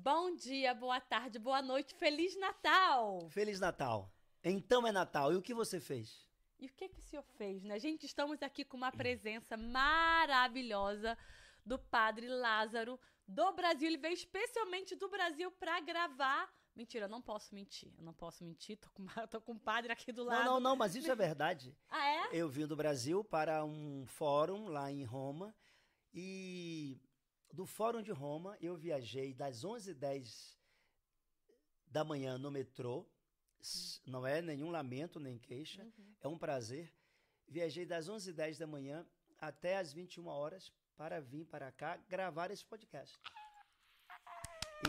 Bom dia, boa tarde, boa noite, Feliz Natal! Feliz Natal. Então é Natal. E o que você fez? E o que o senhor fez, né? Gente, estamos aqui com uma presença maravilhosa do Padre Lázaro do Brasil. Ele veio especialmente do Brasil para gravar. Mentira, eu não posso mentir. Tô com o padre aqui do lado. Não, mas isso é verdade. Ah, é? Eu vim do Brasil para um fórum lá em Roma e do Fórum de Roma eu viajei das 11h10 da manhã no metrô. Não é nenhum lamento, nem queixa. É um prazer. Viajei das 11h10 da manhã até as 21 horas para vir para cá gravar esse podcast.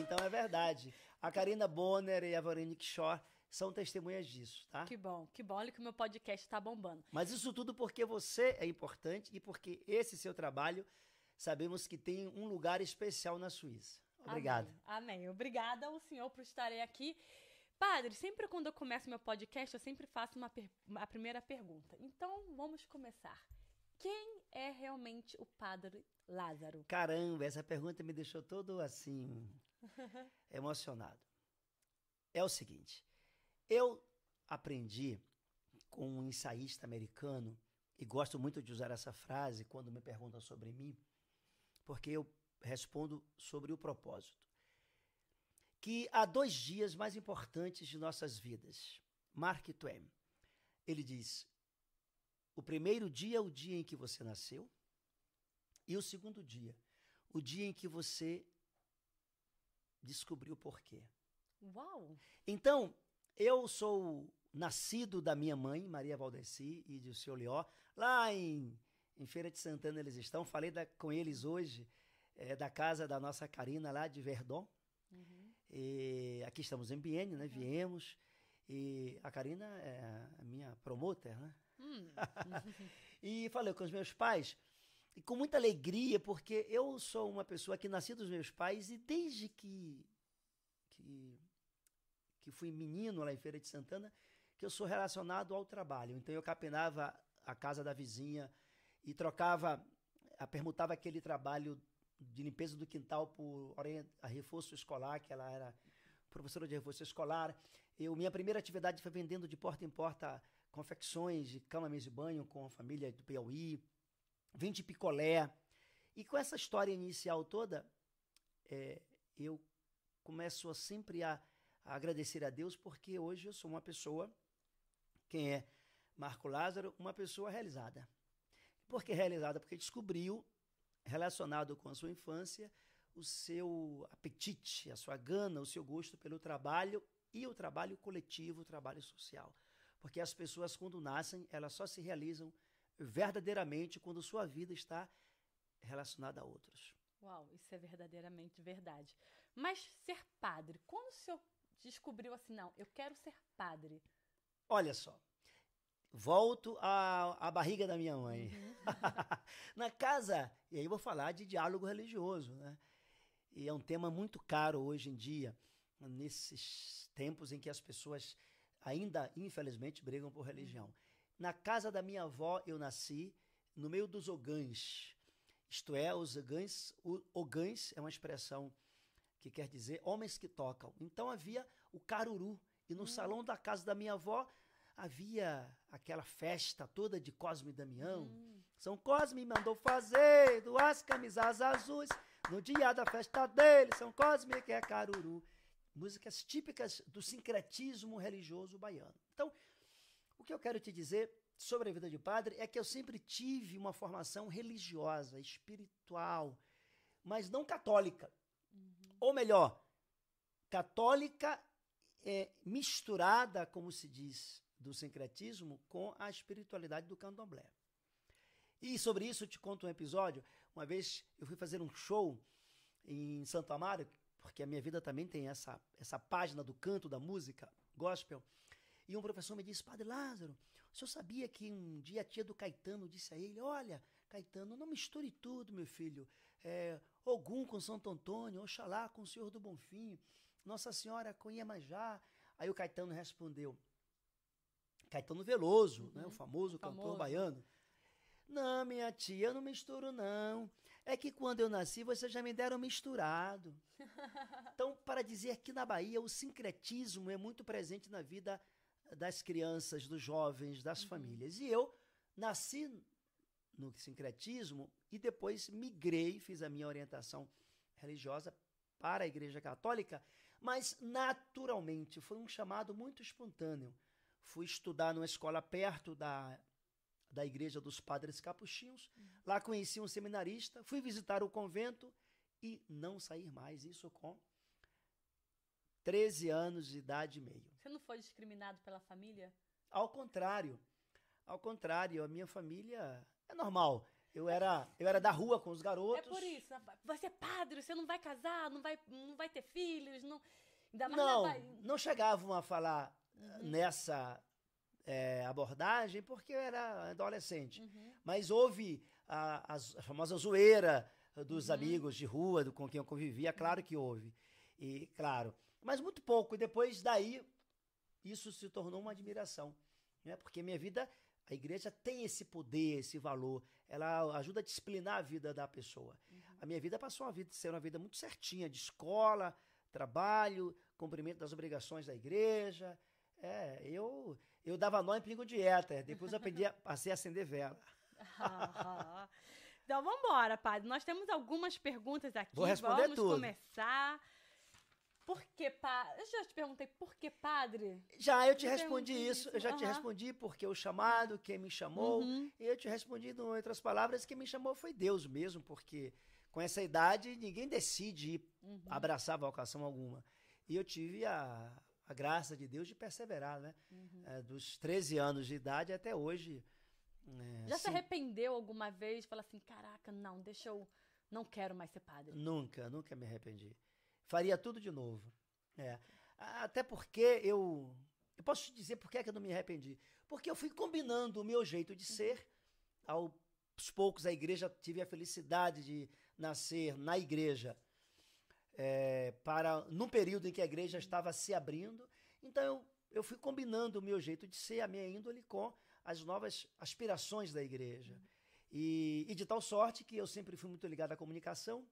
Então é verdade. A Karina Bonner e a Veronique Shore são testemunhas disso, tá? Que bom. Olha que o meu podcast tá bombando. Mas isso tudo porque você é importante e porque esse seu trabalho sabemos que tem um lugar especial na Suíça. Obrigado. Amém. Obrigada ao senhor por estarem aqui. Padre, sempre quando eu começo meu podcast, eu sempre faço a primeira pergunta. Então, vamos começar. Quem é realmente o Padre Lázaro? Caramba, essa pergunta me deixou todo assim, emocionado. É o seguinte, eu aprendi com um ensaísta americano, e gosto muito de usar essa frase quando me perguntam sobre mim, porque eu respondo sobre o propósito. Que há 2 dias mais importantes de nossas vidas. Mark Twain. Ele diz, o primeiro dia é o dia em que você nasceu, e o segundo dia, o dia em que você descobriu o porquê. Uau! Então, eu sou nascido da minha mãe, Maria Valdeci, e do seu Lió, lá em Feira de Santana eles estão. Falei com eles hoje, da casa da nossa Karina lá de Verdon. E aqui estamos em Bienne, né? Viemos. E a Karina é a minha promoter, né? E falei com os meus pais, e com muita alegria, porque eu sou uma pessoa que nasci dos meus pais e desde que fui menino lá em Feira de Santana, que eu sou relacionado ao trabalho. Então eu capenava a casa da vizinha e permutava aquele trabalho de limpeza do quintal por reforço escolar, que ela era professora de reforço escolar. Minha primeira atividade foi vendendo de porta em porta confecções de cama, mesa e banho com a família do Piauí, vendi picolé. E com essa história inicial toda, eu começo sempre a agradecer a Deus, porque hoje eu sou uma pessoa, quem é Marco Lázaro, uma pessoa realizada. Por que realizada? Porque descobriu, relacionado com a sua infância, o seu apetite, a sua gana, o seu gosto pelo trabalho e o trabalho coletivo, o trabalho social. Porque as pessoas, quando nascem, elas só se realizam verdadeiramente quando sua vida está relacionada a outros. Uau, isso é verdadeiramente verdade. Mas ser padre, quando o senhor descobriu assim, não, eu quero ser padre? Olha só, volto à barriga da minha mãe. Na casa, e aí eu vou falar de diálogo religioso, né? E é um tema muito caro hoje em dia, nesses tempos em que as pessoas ainda, infelizmente, brigam por religião. Na casa da minha avó, eu nasci no meio dos ogãs. Isto é, os ogãs é uma expressão que quer dizer homens que tocam. Então havia o caruru. E no salão da casa da minha avó havia aquela festa toda de Cosme e Damião. São Cosme mandou fazer 2 camisas azuis no dia da festa dele. São Cosme que é caruru. Músicas típicas do sincretismo religioso baiano. Então, o que eu quero te dizer sobre a vida de padre é que eu sempre tive uma formação religiosa, espiritual, mas não católica. Ou melhor, católica misturada, como se diz, do sincretismo com a espiritualidade do candomblé. E sobre isso eu te conto um episódio. Uma vez eu fui fazer um show em Santo Amaro, porque a minha vida também tem essa página do canto, da música gospel. E um professor me disse, Padre Lázaro, o senhor sabia que um dia a tia do Caetano disse a ele, olha, Caetano, não misture tudo, meu filho. Ogum com Santo Antônio, Oxalá com o Senhor do Bonfim, Nossa Senhora com Iemanjá. Aí o Caetano respondeu, Caetano Veloso, né, o famoso cantor baiano. Não, minha tia, eu não misturo, não. É que quando eu nasci, vocês já me deram misturado. Então, para dizer que na Bahia o sincretismo é muito presente na vida das crianças, dos jovens, das famílias. E eu nasci no sincretismo e depois migrei, fiz a minha orientação religiosa para a Igreja Católica, mas naturalmente, foi um chamado muito espontâneo. Fui estudar numa escola perto da Igreja dos Padres Capuchinhos, lá conheci um seminarista, fui visitar o convento e não sair mais, isso com 13 anos de idade e meio. Você não foi discriminado pela família? Ao contrário, a minha família é normal. Eu era da rua com os garotos. É por isso, você é padre, você não vai casar, não vai ter filhos, não... Ainda mais não chegavam a falar nessa abordagem porque eu era adolescente. Mas houve a famosa zoeira dos amigos de rua, com quem eu convivia, claro que houve. E, claro, mas muito pouco. E depois daí, isso se tornou uma admiração. Né? Porque minha vida, a igreja tem esse poder, esse valor. Ela ajuda a disciplinar a vida da pessoa. A minha vida passou a ser uma vida muito certinha, de escola, trabalho, cumprimento das obrigações da igreja. Eu dava nó em pingo de éter. Depois eu passei a acender vela. Então, vamos embora, padre. Nós temos algumas perguntas aqui. Vou responder vamos tudo. Começar. Por que, padre? Eu já te perguntei por que, padre? Já, eu te respondi isso. Eu já te respondi porque o chamado, quem me chamou. E eu te respondi, em outras palavras, quem me chamou foi Deus mesmo, porque com essa idade ninguém decide abraçar a vocação alguma. E eu tive a graça de Deus de perseverar, né? Dos 13 anos de idade até hoje. Já se arrependeu alguma vez? Fala assim, caraca, não quero mais ser padre. Nunca me arrependi. Faria tudo de novo. Até porque eu posso te dizer por que é que eu não me arrependi. Porque eu fui combinando o meu jeito de ser. Aos poucos a igreja, tive a felicidade de nascer na igreja num período em que a igreja estava se abrindo. Então eu fui combinando o meu jeito de ser, a minha índole com as novas aspirações da igreja. E de tal sorte que eu sempre fui muito ligado à comunicação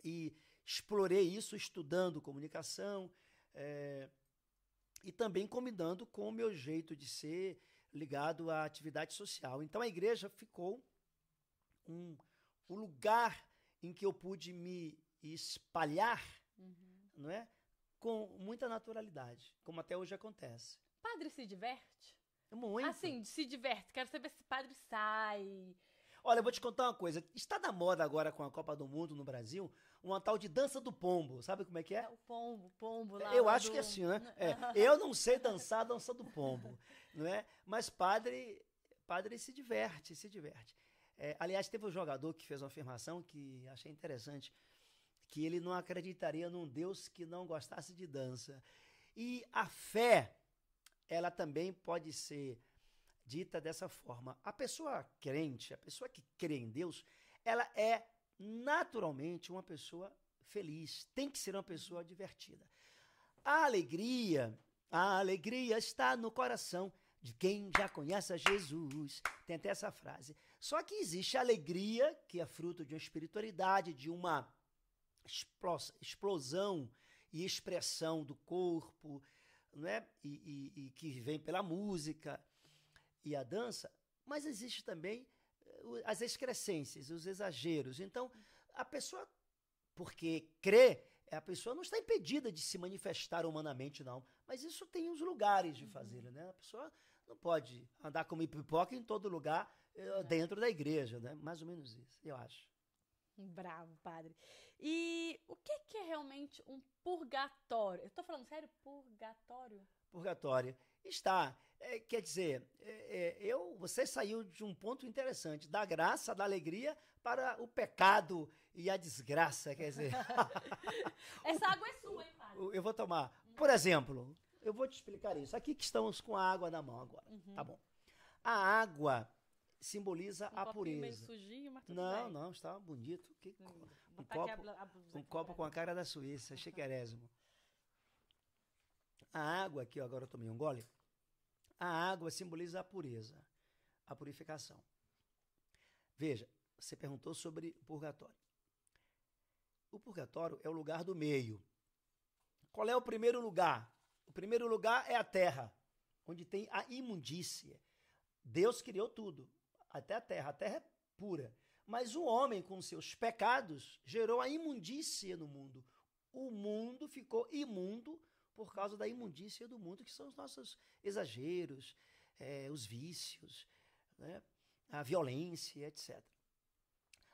e explorei isso estudando comunicação e também combinando com o meu jeito de ser ligado à atividade social. Então a igreja ficou um lugar em que eu pude me espalhar, não é? Com muita naturalidade, como até hoje acontece. Padre se diverte? Muito. Assim, se diverte. Quero saber se padre sai. Olha, eu vou te contar uma coisa. Está na moda agora com a Copa do Mundo no Brasil, uma tal de dança do pombo. Sabe como é que é? O pombo lá. Eu acho que é assim, né? Eu não sei dançar a dança do pombo, não é? Mas padre se diverte. Aliás, teve um jogador que fez uma afirmação que achei interessante, que ele não acreditaria num Deus que não gostasse de dança. E a fé, ela também pode ser dita dessa forma. A pessoa crente, a pessoa que crê em Deus, ela é naturalmente uma pessoa feliz, tem que ser uma pessoa divertida. A alegria está no coração de quem já conhece a Jesus. Tem até essa frase. Só que existe a alegria, que é fruto de uma espiritualidade, de uma explosão e expressão do corpo, não é? E que vem pela música e a dança, mas existe também as excrescências, os exageros. Então, a pessoa, porque crê, a pessoa não está impedida de se manifestar humanamente, não. Mas isso tem os lugares de fazê-lo, né? A pessoa não pode andar como pipoca em todo lugar dentro da igreja, né? Mais ou menos isso, eu acho. Bravo, padre. E o que é realmente um purgatório? Eu tô falando sério? Purgatório? Purgatório. Está. Quer dizer, você saiu de um ponto interessante, da graça, da alegria, para o pecado e a desgraça, quer dizer. Essa água é sua, hein, padre? Eu vou tomar. Por exemplo, eu vou te explicar isso. Aqui que estamos com a água na mão agora, tá bom. A água simboliza a pureza. Meio sujinho, mas tudo bem. Não, está bonito. Um copo com a cara da Suíça, chiquerésimo. A água, aqui agora eu tomei um gole, a água simboliza a pureza, a purificação. Veja, você perguntou sobre o purgatório. O purgatório é o lugar do meio. Qual é o primeiro lugar? O primeiro lugar é a terra, onde tem a imundícia. Deus criou tudo, até a terra. A terra é pura. Mas o homem, com seus pecados, gerou a imundícia no mundo. O mundo ficou imundo por causa da imundícia do mundo, que são os nossos exageros, os vícios, né? A violência, etc.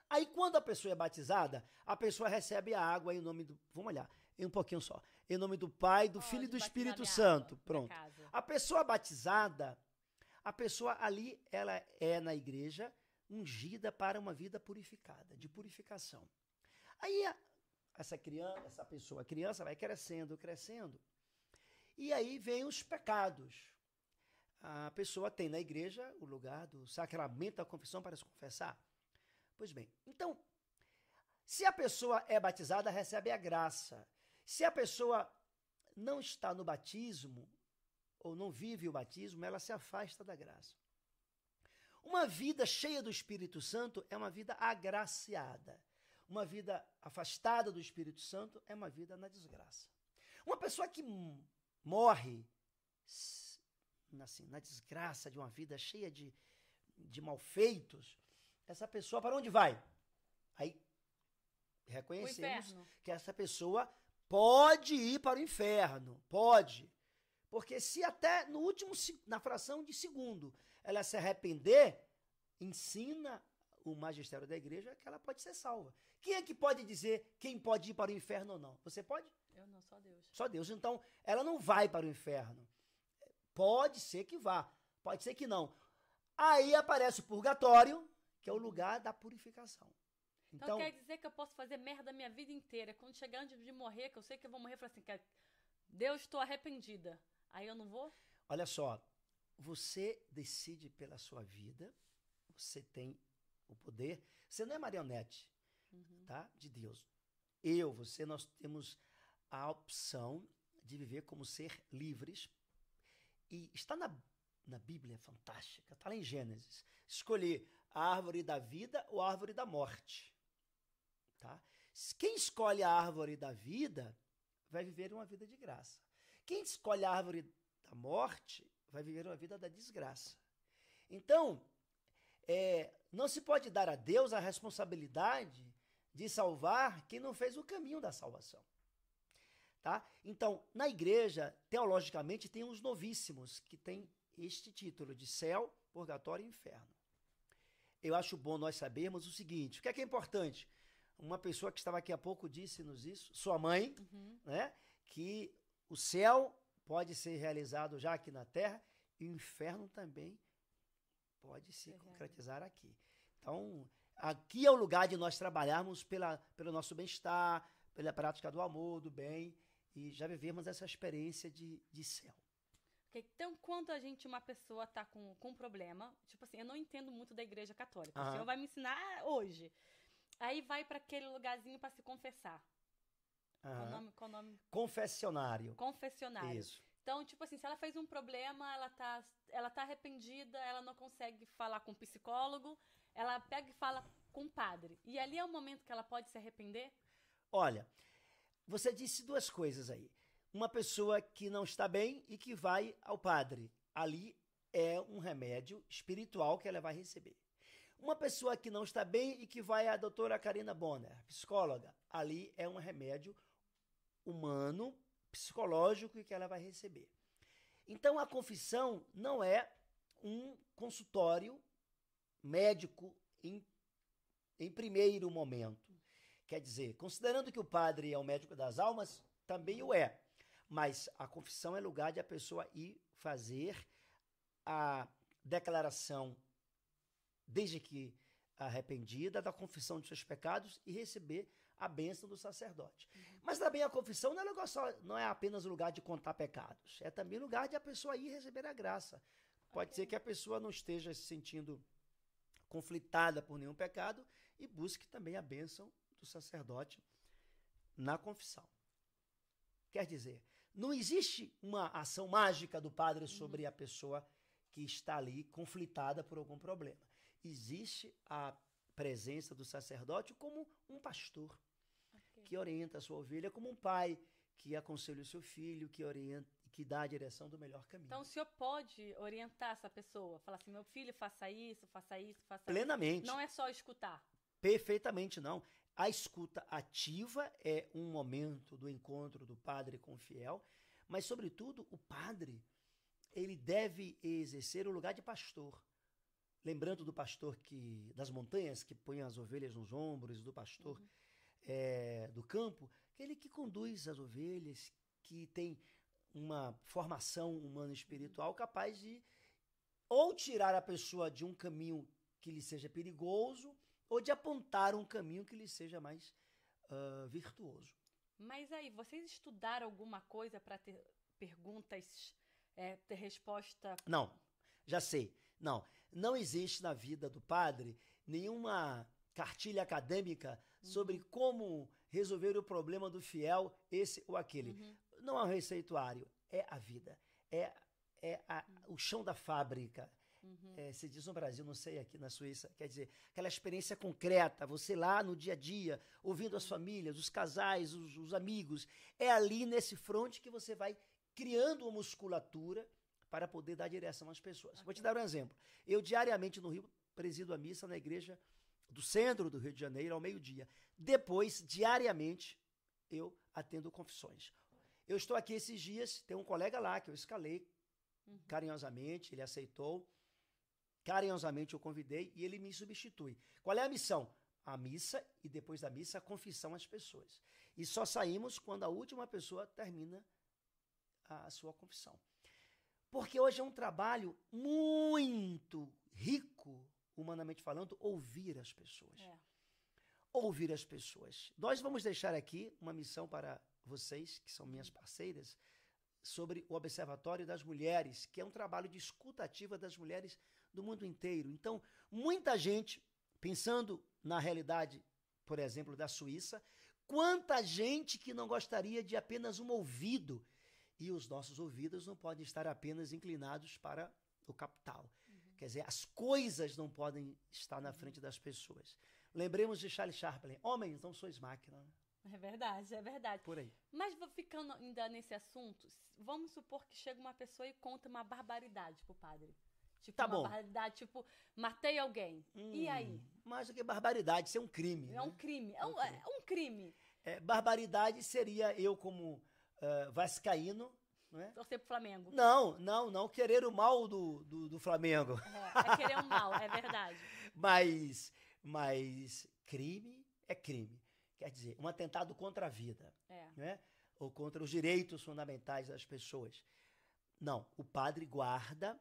Aí, quando a pessoa é batizada, a pessoa recebe a água em nome do... Vamos olhar, um pouquinho só. Em nome do Pai, do Filho e do Espírito Santo. Pronto. A pessoa batizada, a pessoa ali, ela é na igreja ungida para uma vida purificada, de purificação. Aí, essa criança vai crescendo, crescendo. E aí vem os pecados. A pessoa tem na igreja o lugar do sacramento da confissão para se confessar. Pois bem, então, se a pessoa é batizada, recebe a graça. Se a pessoa não está no batismo, ou não vive o batismo, ela se afasta da graça. Uma vida cheia do Espírito Santo é uma vida agraciada. Uma vida afastada do Espírito Santo é uma vida na desgraça. Uma pessoa que morre assim, na desgraça de uma vida cheia de malfeitos, essa pessoa para onde vai? Aí reconhecemos que essa pessoa pode ir para o inferno, pode. Porque se até na fração de segundo, ela se arrepender, ensina o magistério da igreja que ela pode ser salva. Quem é que pode dizer quem pode ir para o inferno ou não? Você pode? Eu não, só Deus. Só Deus. Então, ela não vai para o inferno. Pode ser que vá, pode ser que não. Aí aparece o purgatório, que é o lugar da purificação. Então quer dizer que eu posso fazer merda a minha vida inteira. Quando chegar antes de morrer, que eu sei que eu vou morrer, eu falo assim, Deus, estou arrependida. Aí eu não vou? Olha só, você decide pela sua vida, você tem o poder, você não é marionete, tá? De Deus. Nós temos a opção de viver como ser livres. E está na Bíblia, fantástica, está lá em Gênesis. Escolher a árvore da vida ou a árvore da morte. Tá? Quem escolhe a árvore da vida vai viver uma vida de graça. Quem escolhe a árvore da morte vai viver uma vida da desgraça. Então, não se pode dar a Deus a responsabilidade de salvar quem não fez o caminho da salvação. Tá? Então, na igreja, teologicamente, tem os novíssimos, que tem este título de céu, purgatório e inferno. Eu acho bom nós sabermos o seguinte, o que é importante? Uma pessoa que estava aqui há pouco disse-nos isso, sua mãe, né, que o céu pode ser realizado já aqui na terra e o inferno também pode se concretizar aqui. Então, aqui é o lugar de nós trabalharmos pelo nosso bem-estar, pela prática do amor, do bem, e já vivemos essa experiência de céu. Okay. Então, quando uma pessoa está com um problema, tipo assim, eu não entendo muito da igreja católica, o senhor vai me ensinar hoje. Aí vai para aquele lugarzinho para se confessar. Qual o nome? Confessionário. Confessionário. Isso. Então, tipo assim, se ela fez um problema, ela tá arrependida, ela não consegue falar com o psicólogo, ela pega e fala com o padre. E ali é o momento que ela pode se arrepender? Olha, você disse duas coisas aí. Uma pessoa que não está bem e que vai ao padre. Ali é um remédio espiritual que ela vai receber. Uma pessoa que não está bem e que vai à doutora Karina Bonner, psicóloga. Ali é um remédio humano, psicológico que ela vai receber. Então, a confissão não é um consultório médico em primeiro momento. Quer dizer, considerando que o padre é o médico das almas, também o é. Mas a confissão é lugar de a pessoa ir fazer a declaração, desde que arrependida, da confissão de seus pecados e receber a bênção do sacerdote. Mas também a confissão não é apenas o lugar de contar pecados, é também lugar de a pessoa ir receber a graça. Pode ser que a pessoa não esteja se sentindo conflitada por nenhum pecado e busque também a bênção do sacerdote na confissão. Quer dizer, não existe uma ação mágica do padre sobre a pessoa que está ali conflitada por algum problema. Existe a presença do sacerdote como um pastor que orienta a sua ovelha, como um pai que aconselha o seu filho, que orienta, que dá a direção do melhor caminho. Então, o senhor pode orientar essa pessoa? Falar assim, meu filho, faça isso, faça isso, faça Plenamente. isso. Não é só escutar. Perfeitamente não. A escuta ativa é um momento do encontro do padre com o fiel, mas, sobretudo, o padre, ele deve exercer o lugar de pastor. Lembrando do pastor das montanhas, que põe as ovelhas nos ombros, do pastor do campo, aquele que conduz as ovelhas, que tem uma formação humana e espiritual capaz de ou tirar a pessoa de um caminho que lhe seja perigoso, ou de apontar um caminho que lhe seja mais virtuoso. Mas aí, vocês estudaram alguma coisa para ter perguntas, ter resposta? Não, já sei. Não existe na vida do padre nenhuma cartilha acadêmica sobre como resolver o problema do fiel, esse ou aquele. Não é um receituário, é a vida, o chão da fábrica. Se diz no Brasil, não sei, aqui na Suíça, quer dizer, aquela experiência concreta, você lá no dia a dia, ouvindo as famílias, os casais, os amigos, é ali nesse fronte que você vai criando uma musculatura para poder dar direção às pessoas. Vou te dar um exemplo. Eu diariamente no Rio presido a missa na igreja do centro do Rio de Janeiro ao meio-dia. Depois, diariamente, eu atendo confissões. Eu estou aqui esses dias, tem um colega lá que eu escalei carinhosamente, ele aceitou. Carinhosamente eu convidei e ele me substitui. Qual é a missão? A missa e depois da missa a confissão às pessoas. E só saímos quando a última pessoa termina a sua confissão. Porque hoje é um trabalho muito rico, humanamente falando, ouvir as pessoas. Ouvir as pessoas. Nós vamos deixar aqui uma missão para vocês, que são minhas parceiras, sobre o Observatório das Mulheres, que é um trabalho de escuta ativa das mulheres do mundo inteiro. Então, muita gente, pensando na realidade, por exemplo, da Suíça, quanta gente que não gostaria de apenas um ouvido, e os nossos ouvidos não podem estar apenas inclinados para o capital. Quer dizer, as coisas não podem estar na frente das pessoas. Lembremos de Charles Chaplin, homens, não sois máquina. É verdade, é verdade. Por aí. Mas ficando ainda nesse assunto, vamos supor que chega uma pessoa e conta uma barbaridade pro padre. Tipo, tá uma bom. Barbaridade, tipo, matei alguém. E aí? Mais do que barbaridade, isso é um crime. É um crime. É um crime. Barbaridade seria eu como vascaíno, não é? Torcer pro Flamengo. Não. Querer o mal do Flamengo. É querer o mal, é verdade. Mas crime é crime. Quer dizer, um atentado contra a vida. Né? Ou contra os direitos fundamentais das pessoas. Não, o padre guarda,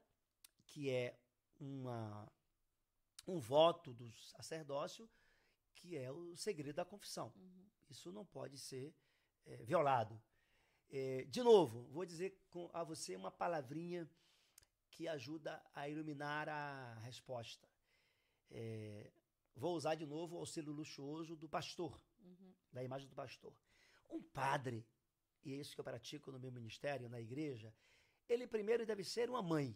que é um voto do sacerdócio, que é o segredo da confissão. Isso não pode ser violado. De novo, vou dizer a você uma palavrinha que ajuda a iluminar a resposta. Vou usar de novo o auxílio luxuoso do pastor, da imagem do pastor. Um padre, e é isso que eu pratico no meu ministério, na igreja, ele primeiro deve ser uma mãe.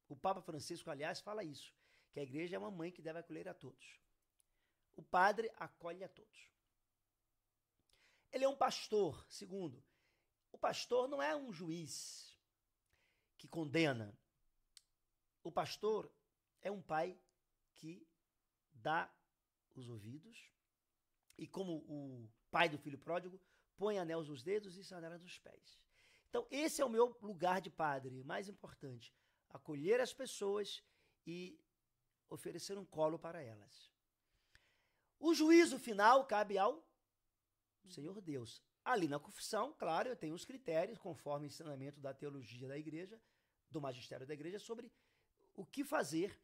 O Papa Francisco, aliás, fala isso, que a igreja é uma mãe que deve acolher a todos. O padre acolhe a todos. Ele é um pastor, segundo. O pastor não é um juiz que condena. O pastor é um pai que dá os ouvidos e, como o pai do filho pródigo, põe anéis nos dedos e sandálias nos pés. Então, esse é o meu lugar de padre, mais importante. Acolher as pessoas e oferecer um colo para elas. O juízo final cabe ao Senhor Deus. Ali na confissão, claro, eu tenho os critérios, conforme o ensinamento da teologia da igreja, do magistério da igreja, sobre o que fazer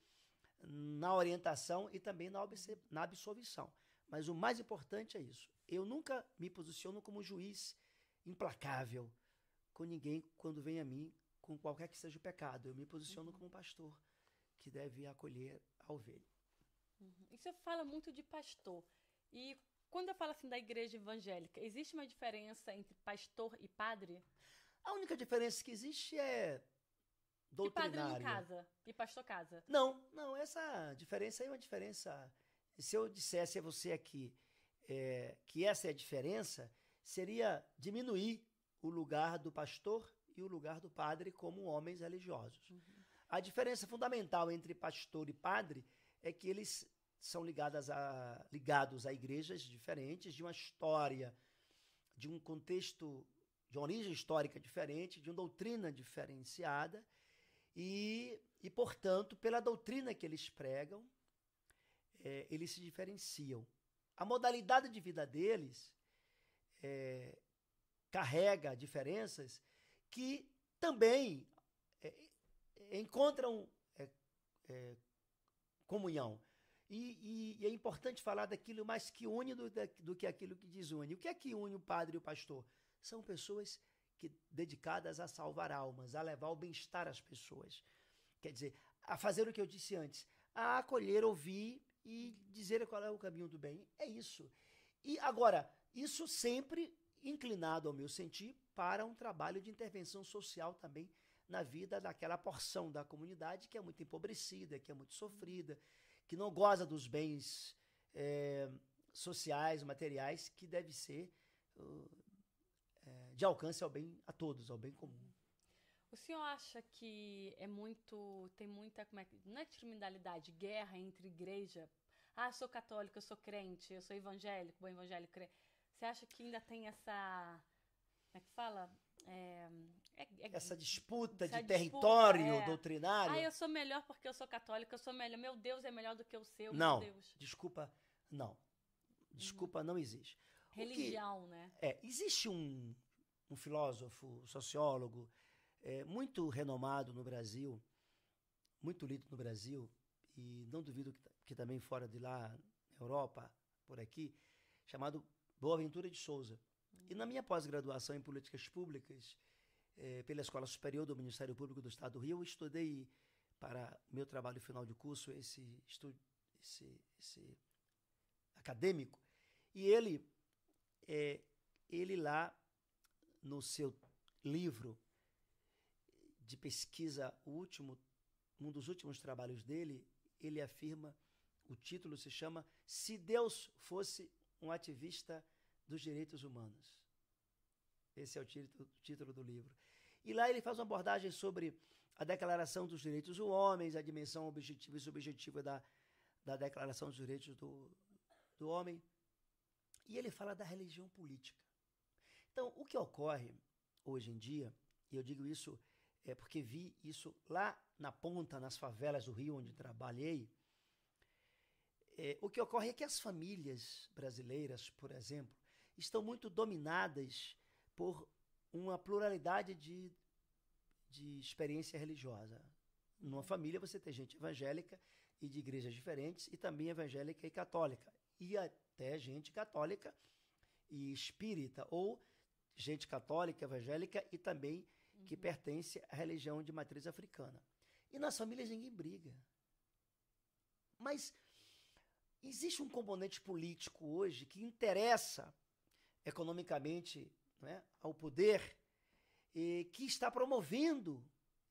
na orientação e também na absolvição. Mas o mais importante é isso. Eu nunca me posiciono como juiz implacável com ninguém quando vem a mim, com qualquer que seja o pecado. Eu me posiciono como pastor que deve acolher a ovelha. E você fala muito de pastor. E quando eu falo assim da igreja evangélica, existe uma diferença entre pastor e padre? A única diferença que existe é doutrinária. Que padre não casa e pastor casa. Não, essa diferença aí é uma diferença. Se eu dissesse a você aqui que essa é a diferença, seria diminuir o lugar do pastor e o lugar do padre como homens religiosos. A diferença fundamental entre pastor e padre é que eles são ligados a igrejas diferentes, de uma história, de um contexto, de uma origem histórica diferente, de uma doutrina diferenciada e portanto, pela doutrina que eles pregam, eles se diferenciam. A modalidade de vida deles carrega diferenças que também encontram comunhão. E é importante falar daquilo mais que une do que aquilo que desune. O que é que une o padre e o pastor? São pessoas dedicadas a salvar almas, a levar o bem-estar às pessoas. Quer dizer, a fazer o que eu disse antes, a acolher, ouvir e dizer qual é o caminho do bem. É isso. E agora, isso sempre inclinado, ao meu sentir, para um trabalho de intervenção social também na vida daquela porção da comunidade que é muito empobrecida, que é muito sofrida, que não goza dos bens sociais, materiais, que deve ser de alcance ao bem a todos, ao bem comum. O senhor acha que tem muita, não é criminalidade, guerra entre igreja? Eu sou católico, eu sou crente, eu sou evangélico, bom evangélico, crente. Você acha que ainda tem essa, como é que fala? Essa disputa de território doutrinário? Eu sou melhor porque eu sou católica, eu sou melhor. Meu Deus é melhor do que o seu, não, meu Deus. Desculpa, não. Desculpa, não existe. Religião, né? Existe um filósofo, sociólogo, muito renomado no Brasil, muito lido no Brasil, e não duvido que também fora de lá, na Europa, por aqui, chamado Boaventura de Souza. E na minha pós-graduação em Políticas Públicas, pela Escola Superior do Ministério Público do Estado do Rio, eu estudei para meu trabalho final de curso, esse acadêmico, e ele lá, no seu livro de pesquisa, um dos últimos trabalhos dele, ele afirma, o título se chama Se Deus Fosse um Ativista dos Direitos Humanos. Esse é o título do livro. E lá ele faz uma abordagem sobre a Declaração dos Direitos do Homem, a dimensão objetiva e subjetiva da Declaração dos Direitos do Homem. E ele fala da religião política. Então, o que ocorre hoje em dia, e eu digo isso porque vi isso lá na ponta, nas favelas do Rio, onde trabalhei, o que ocorre é que as famílias brasileiras, por exemplo, estão muito dominadas por uma pluralidade de experiência religiosa. Numa família você tem gente evangélica e de igrejas diferentes, e também evangélica e católica, e até gente católica e espírita, ou gente católica, evangélica e também que pertence à religião de matriz africana. E nas famílias ninguém briga. Mas existe um componente político hoje que interessa economicamente, né, ao poder, e que está promovendo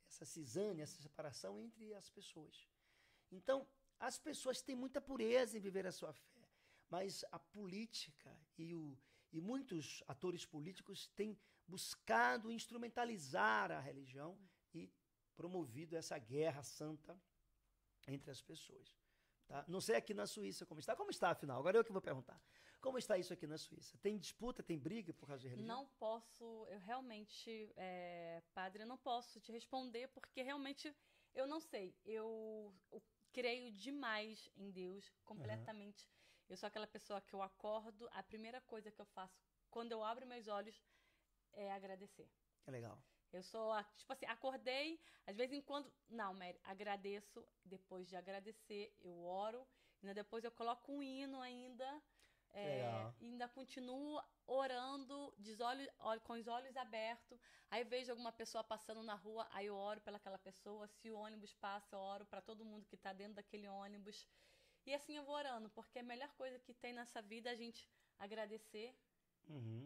essa cisânia, essa separação entre as pessoas. Então, as pessoas têm muita pureza em viver a sua fé, mas a política e muitos atores políticos têm buscado instrumentalizar a religião e promovido essa guerra santa entre as pessoas. Tá? Não sei aqui na Suíça como está. Como está, afinal? Agora eu que vou perguntar. Como está isso aqui na Suíça? Tem disputa, tem briga por causa de religião? Não posso, eu realmente, padre, eu não posso te responder, porque realmente eu não sei. Eu creio demais em Deus, completamente. Eu sou aquela pessoa que eu acordo, a primeira coisa que eu faço quando eu abro meus olhos é agradecer. É legal. Eu sou, tipo assim, acordei, às vezes em quando... Não, Mary, agradeço. Depois de agradecer, eu oro. E depois eu coloco um hino ainda. Ainda continuo orando com os olhos abertos. Aí vejo alguma pessoa passando na rua, aí eu oro pelaquela pessoa. Se o ônibus passa, eu oro para todo mundo que está dentro daquele ônibus. E assim eu vou orando, porque a melhor coisa que tem nessa vida é a gente agradecer.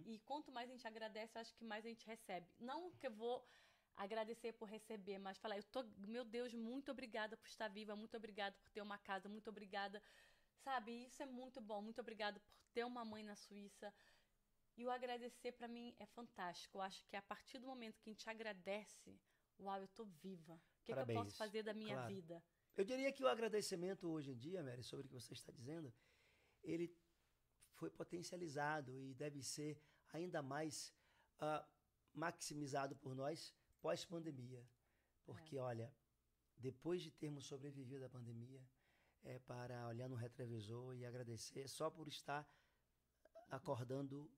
E quanto mais a gente agradece, eu acho que mais a gente recebe. Não que eu vou agradecer por receber, mas falar, meu Deus, muito obrigada por estar viva, muito obrigada por ter uma casa, muito obrigada, sabe? Isso é muito bom, muito obrigada por ter uma mãe na Suíça. E o agradecer, para mim, é fantástico. Eu acho que a partir do momento que a gente agradece, uau, eu tô viva. O que eu posso Parabéns. fazer da minha Claro. vida? Eu diria que o agradecimento hoje em dia, Mary, sobre o que você está dizendo, ele foi potencializado e deve ser ainda mais maximizado por nós pós-pandemia. Porque, olha, depois de termos sobrevivido à pandemia, é para olhar no retrovisor e agradecer só por estar acordando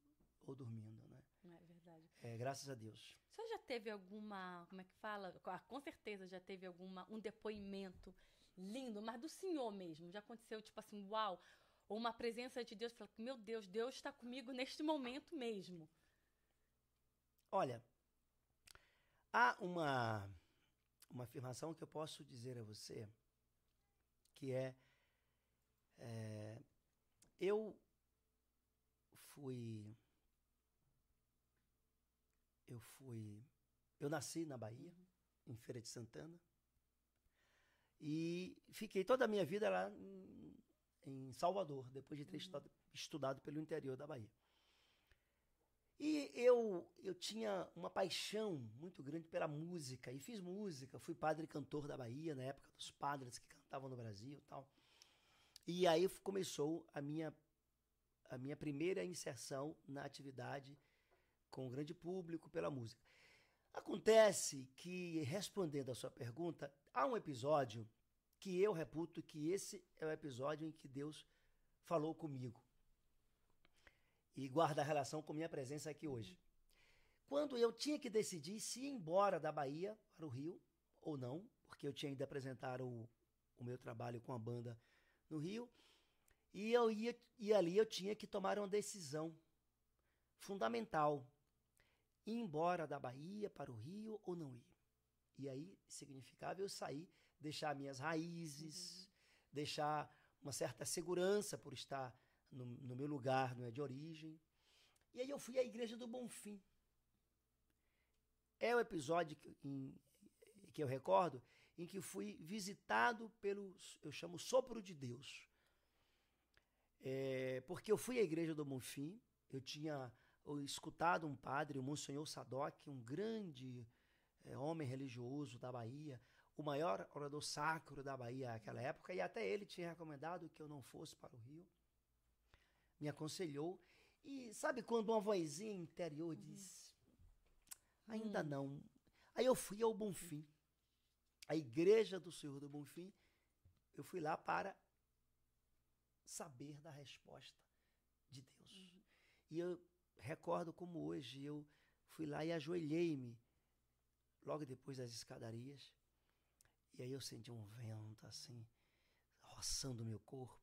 ou dormindo, né? Não é verdade? Graças a Deus. O senhor já teve alguma, como é que fala? Com certeza já teve um depoimento lindo, mas do senhor mesmo. Já aconteceu, tipo assim, uau, ou uma presença de Deus, fala, meu Deus, Deus está comigo neste momento mesmo. Olha, há uma afirmação que eu posso dizer a você, que eu nasci na Bahia, em Feira de Santana, e fiquei toda a minha vida lá em Salvador, depois de ter estudado pelo interior da Bahia. E eu tinha uma paixão muito grande pela música, e fiz música, fui padre cantor da Bahia, na época dos padres que cantavam no Brasil e tal. E aí começou a minha primeira inserção na atividade com o grande público pela música. Acontece que, respondendo a sua pergunta, há um episódio que eu reputo que esse é o episódio em que Deus falou comigo. E guarda relação com minha presença aqui hoje. Quando eu tinha que decidir se ir embora da Bahia para o Rio ou não, porque eu tinha ido apresentar o meu trabalho com a banda no Rio, e ali eu tinha que tomar uma decisão fundamental. Ir embora da Bahia para o Rio ou não ir. E aí significava eu sair, deixar minhas raízes, deixar uma certa segurança por estar no meu lugar, não é, de origem. E aí eu fui à Igreja do Bonfim. É o episódio que eu recordo, em que fui visitado eu chamo sopro de Deus. Porque eu fui à Igreja do Bonfim, eu tinha escutado um padre, o Monsenhor Sadoc, um grande homem religioso da Bahia, o maior orador sacro da Bahia naquela época, e até ele tinha recomendado que eu não fosse para o Rio. Me aconselhou. E sabe quando uma vozinha interior diz, ainda não. Aí eu fui ao Bonfim, a Igreja do Senhor do Bonfim, eu fui lá para saber da resposta de Deus. E eu recordo como hoje eu fui lá e ajoelhei-me logo depois das escadarias, e aí eu senti um vento assim, roçando o meu corpo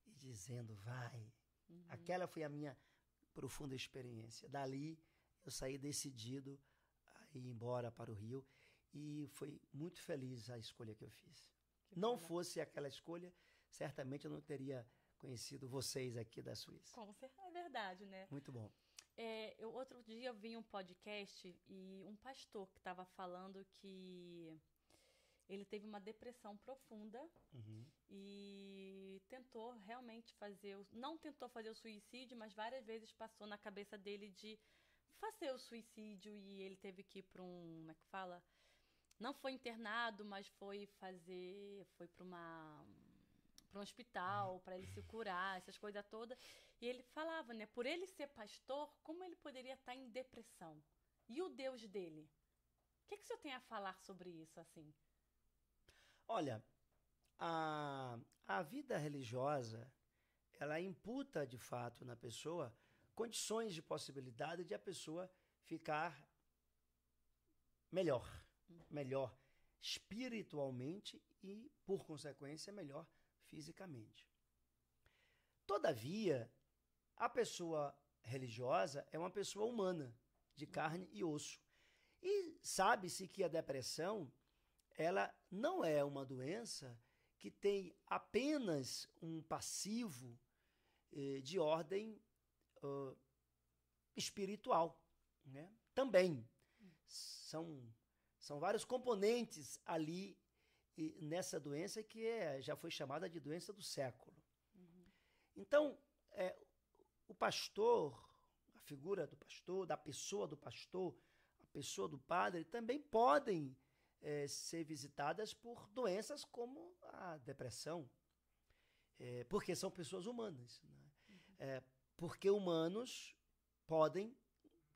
e dizendo, vai. Aquela foi a minha profunda experiência. Dali eu saí decidido a ir embora para o Rio, e foi muito feliz a escolha que eu fiz. Não fosse aquela escolha, certamente eu não teria conhecido vocês aqui da Suíça. Com certeza, é verdade, né? Muito bom. Outro dia eu vi um podcast e um pastor que estava falando que ele teve uma depressão profunda e tentou realmente não tentou fazer o suicídio, mas várias vezes passou na cabeça dele de fazer o suicídio, e ele teve que ir para como é que fala? Não foi internado, mas foi para um hospital, para ele se curar, essas coisas todas. E ele falava, né, por ele ser pastor, como ele poderia estar em depressão? E o Deus dele? O que o senhor tem a falar sobre isso, assim? Olha, a vida religiosa, ela imputa, de fato, na pessoa condições de possibilidade de a pessoa ficar melhor espiritualmente e, por consequência, melhor fisicamente. Todavia, a pessoa religiosa é uma pessoa humana, de carne e osso. E sabe-se que a depressão, ela não é uma doença que tem apenas um passivo de ordem espiritual, né? Também são vários componentes ali nessa doença que já foi chamada de doença do século. Então, o pastor, a figura do pastor, da pessoa do pastor, a pessoa do padre, também podem ser visitadas por doenças como a depressão, porque são pessoas humanas, né? Porque humanos podem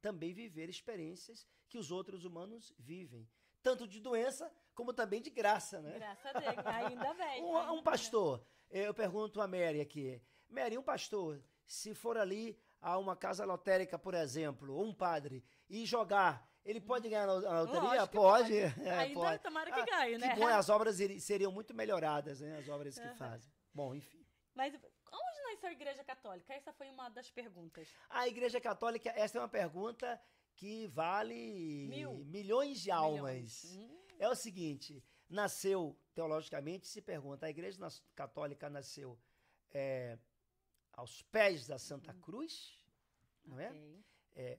também viver experiências que os outros humanos vivem, tanto de doença como também de graça, né? Graças a Deus, ainda bem. Um pastor, eu pergunto a Mary aqui, Mary, um pastor, se for ali a uma casa lotérica, por exemplo, ou um padre, e jogar, ele pode ganhar na loteria? Pode. Ainda pode. tomara que ganhe, né? Que bom, as obras seriam muito melhoradas, né? As obras que fazem. Bom, enfim. Mas onde nasceu a Igreja Católica? Essa foi uma das perguntas. A Igreja Católica, essa é uma pergunta que vale milhões de almas. É o seguinte, nasceu, teologicamente, se pergunta, a Igreja Católica nasceu aos pés da Santa Cruz, não é?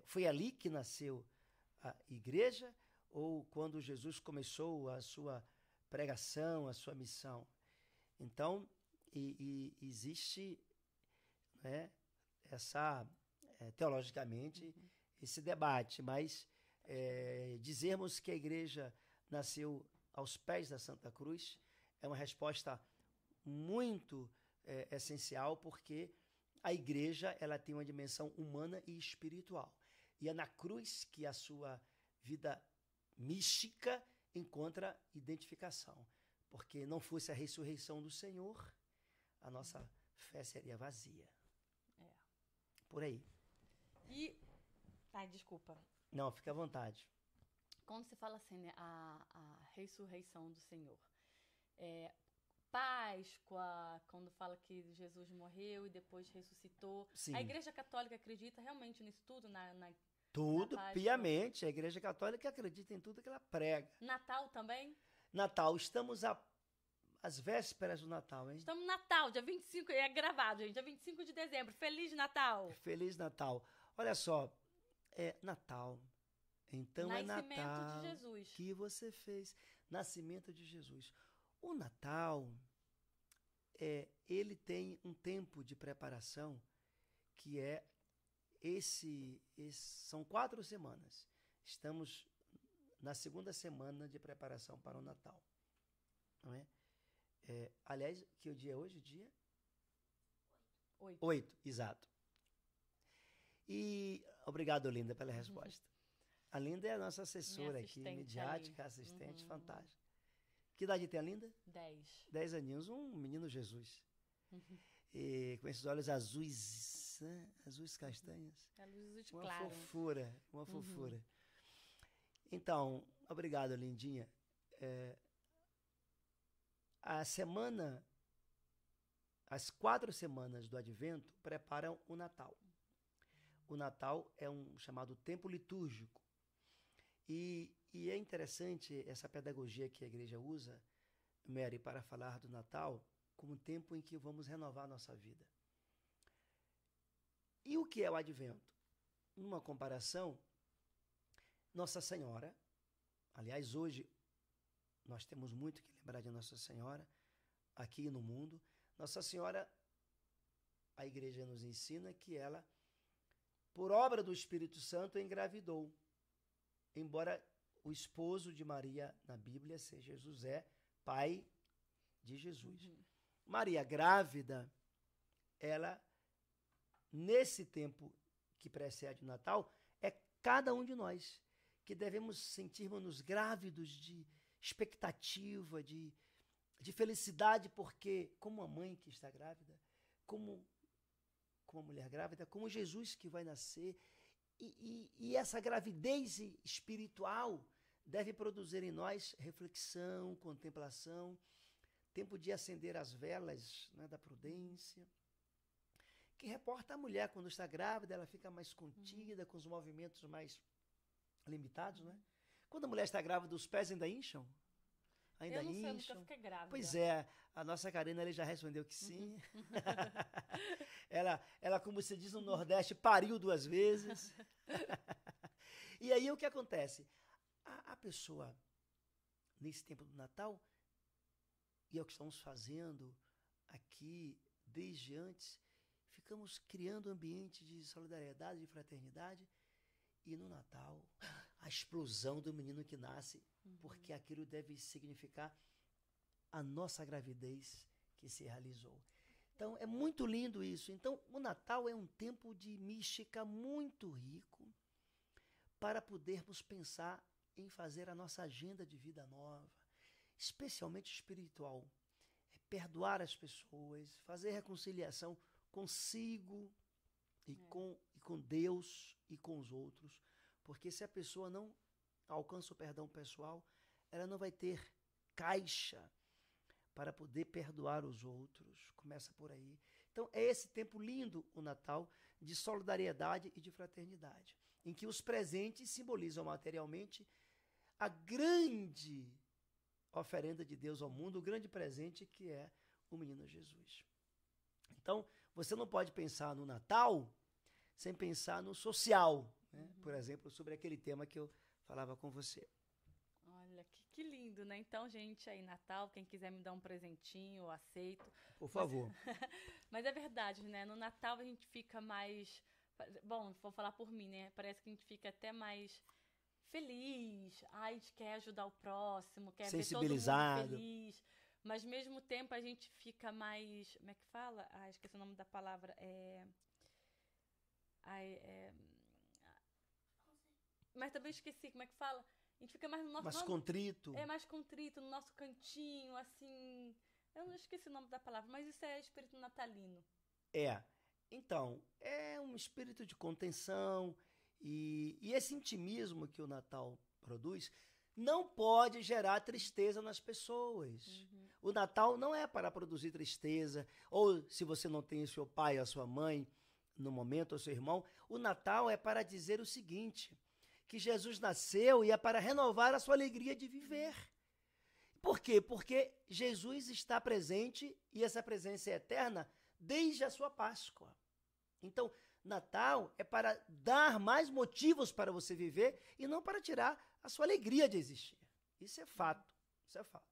Foi ali que nasceu a Igreja, ou quando Jesus começou a sua pregação, a sua missão? Então, existe, né, teologicamente, esse debate, mas dizermos que a Igreja nasceu aos pés da Santa Cruz é uma resposta muito essencial, porque a Igreja ela tem uma dimensão humana e espiritual. E é na cruz que a sua vida mística encontra identificação. Porque não fosse a ressurreição do Senhor, a nossa fé seria vazia. Por aí. Ai, desculpa. Não, fica à vontade. Quando se fala assim, né, a ressurreição do Senhor, Páscoa, quando fala que Jesus morreu e depois ressuscitou, Sim. A Igreja Católica acredita realmente nisso tudo? Tudo, na piamente. A Igreja Católica acredita em tudo que ela prega. Natal também? Natal, estamos às vésperas do Natal, hein? Estamos no Natal, dia 25, é gravado, gente, dia 25 de dezembro. Feliz Natal! Feliz Natal. Olha só, Natal. Então Nascimento é Natal de Jesus. que você fez. Nascimento de Jesus. O Natal, ele tem um tempo de preparação que são 4 semanas. Estamos na segunda semana de preparação para o Natal. Não é? Aliás, que dia é hoje? Dia? 8, exato. E obrigado, Linda, pela resposta. A Linda é a nossa assessora aqui, midiática, assistente, fantástica. Que idade tem a Linda? 10. 10 aninhos, um menino Jesus. E com esses olhos azuis, né? Azuis castanhos. Luz uma claro. Uma fofura. Então, obrigado, Lindinha. As 4 semanas do Advento preparam o Natal. O Natal é um chamado tempo litúrgico. E é interessante essa pedagogia que a igreja usa, Mary, para falar do Natal como um tempo em que vamos renovar nossa vida. E o que é o Advento? Numa comparação, Nossa Senhora, aliás, hoje nós temos muito que lembrar de Nossa Senhora aqui no mundo. Nossa Senhora, a igreja nos ensina que ela, por obra do Espírito Santo, engravidou. Embora o esposo de Maria na Bíblia seja José, pai de Jesus. Maria grávida, ela, nesse tempo que precede o Natal, é cada um de nós que devemos sentirmos grávidos de expectativa, de felicidade, porque como a mãe que está grávida, como a mulher grávida, como Jesus que vai nascer, e essa gravidez espiritual deve produzir em nós reflexão, contemplação, tempo de acender as velas, né, da prudência, que reporta a mulher quando está grávida, ela fica mais contida, com os movimentos mais limitados, né? Quando a mulher está grávida, os pés ainda incham? Ainda eu não sei, incham? eu nunca fiquei grávida. Pois é, a nossa Karina já respondeu que sim. ela, como se diz no Nordeste, pariu 2 vezes. E aí o que acontece? A pessoa, nesse tempo do Natal, e é o que estamos fazendo aqui desde antes, ficamos criando um ambiente de solidariedade, de fraternidade, e no Natal, a explosão do menino que nasce, porque aquilo deve significar a nossa gravidez que se realizou. Então, é muito lindo isso. Então, o Natal é um tempo de mística muito rico para podermos pensar em fazer a nossa agenda de vida nova, especialmente espiritual. É perdoar as pessoas, fazer reconciliação consigo e com Deus e com os outros. Porque se a pessoa não alcança o perdão pessoal, ela não vai ter caixa para poder perdoar os outros. Começa por aí. Então, é esse tempo lindo, o Natal, de solidariedade e de fraternidade, em que os presentes simbolizam materialmente a grande oferenda de Deus ao mundo, o grande presente que é o menino Jesus. Então, você não pode pensar no Natal sem pensar no social, né? Por exemplo, sobre aquele tema que eu falava com você. Olha, que lindo, né? Então, gente, aí Natal, quem quiser me dar um presentinho, eu aceito. Por favor. Mas é verdade, né? No Natal a gente fica mais... Bom, vou falar por mim, né? Parece que a gente fica até mais feliz. Ai, a gente quer ajudar o próximo, quer ver todo mundo feliz. Mas, ao mesmo tempo, a gente fica mais... Como é que fala? Ah, esqueci o nome da palavra. Mas também esqueci como é que fala. A gente fica mais no nosso... Mais contrito. É, mais contrito, no nosso cantinho, assim... Eu não esqueci o nome da palavra, mas isso é espírito natalino. Então, é um espírito de contenção e esse intimismo que o Natal produz não pode gerar tristeza nas pessoas. O Natal não é para produzir tristeza, ou se você não tem o seu pai ou a sua mãe no momento, ou seu irmão, o Natal é para dizer o seguinte, que Jesus nasceu e é para renovar a sua alegria de viver. Por quê? Porque Jesus está presente e essa presença é eterna desde a sua Páscoa. Então, Natal é para dar mais motivos para você viver e não para tirar a sua alegria de existir. Isso é fato. Isso é fato.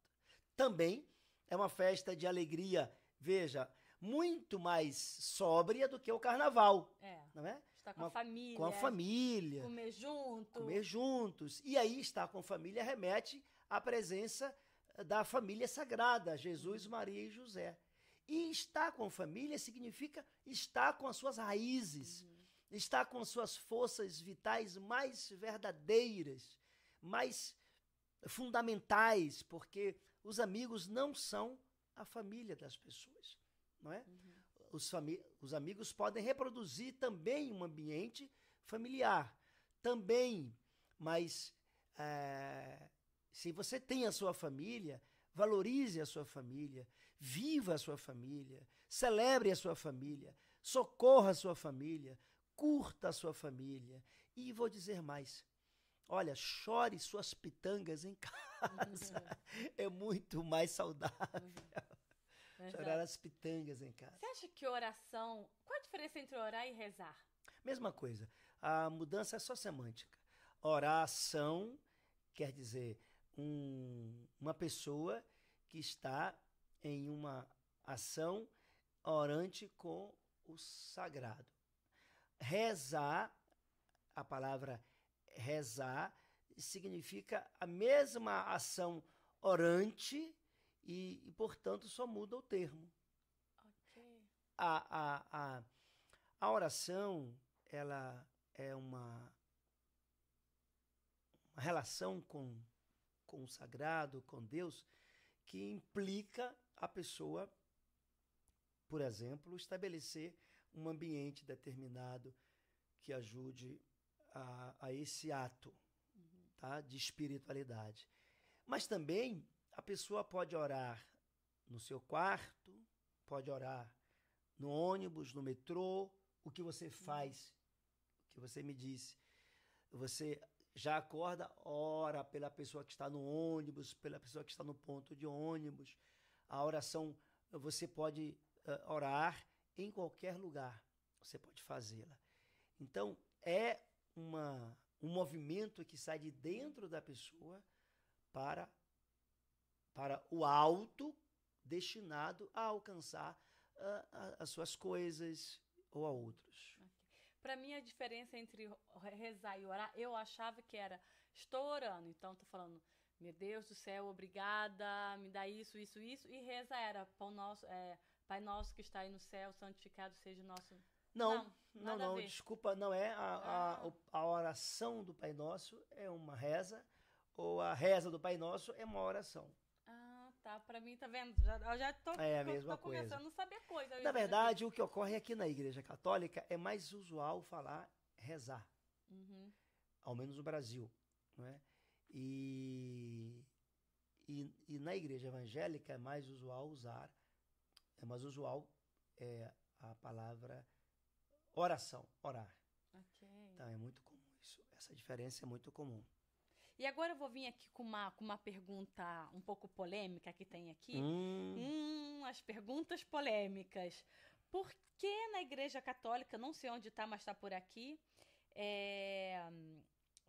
Também é uma festa de alegria, veja, muito mais sóbria do que o Carnaval. Não é? Estar com a família. Com a família. Comer junto. Comer juntos. E aí, estar com a família remete à presença da família sagrada, Jesus, Maria e José. E estar com a família significa estar com as suas raízes, estar com as suas forças vitais mais verdadeiras, mais fundamentais, porque os amigos não são a família das pessoas, não é? Os amigos podem reproduzir também um ambiente familiar, também, mas se você tem a sua família, valorize a sua família, viva a sua família, celebre a sua família, socorra a sua família, curta a sua família. E vou dizer mais, olha, chore suas pitangas em casa, é muito mais saudável. Chorar as pitangas em casa. Você acha que oração... Qual a diferença entre orar e rezar? Mesma coisa, a mudança é só semântica. Oração quer dizer uma pessoa que está em uma ação orante com o sagrado. Rezar, a palavra rezar, significa a mesma ação orante e portanto, só muda o termo. Okay. A oração, ela é uma relação com o sagrado, com Deus, que implica a pessoa, por exemplo, estabelecer um ambiente determinado que ajude a esse ato, tá, de espiritualidade. Mas também a pessoa pode orar no seu quarto, pode orar no ônibus, no metrô, o que você faz, o que você me disse. Você já acorda, ora pela pessoa que está no ônibus, pela pessoa que está no ponto de ônibus. A oração, você pode orar em qualquer lugar, você pode fazê-la. Então, é um movimento que sai de dentro da pessoa para o alto, destinado a alcançar as suas coisas, ou a outros. Para mim, a diferença entre rezar e orar, eu achava que era, estou orando, então estou falando, meu Deus do céu, obrigada, me dá isso, isso, isso, e reza era, Pai nosso que está aí no céu, santificado seja o nosso... Não, desculpa, não é a oração do Pai Nosso é uma reza, ou a reza do Pai Nosso é uma oração. Tá, pra mim, tá vendo? Eu já tô, é a mesma tô coisa. começando a saber coisa. Na verdade, o que ocorre aqui na Igreja Católica é mais usual falar rezar. Uhum. Ao menos no Brasil. Não é? E na Igreja Evangélica é mais usual a palavra oração, orar. Ok. Então é muito comum isso. Essa diferença é muito comum. E agora eu vou vir aqui com uma pergunta um pouco polêmica que tem aqui. As perguntas polêmicas. Por que na Igreja Católica, não sei onde está, mas está por aqui,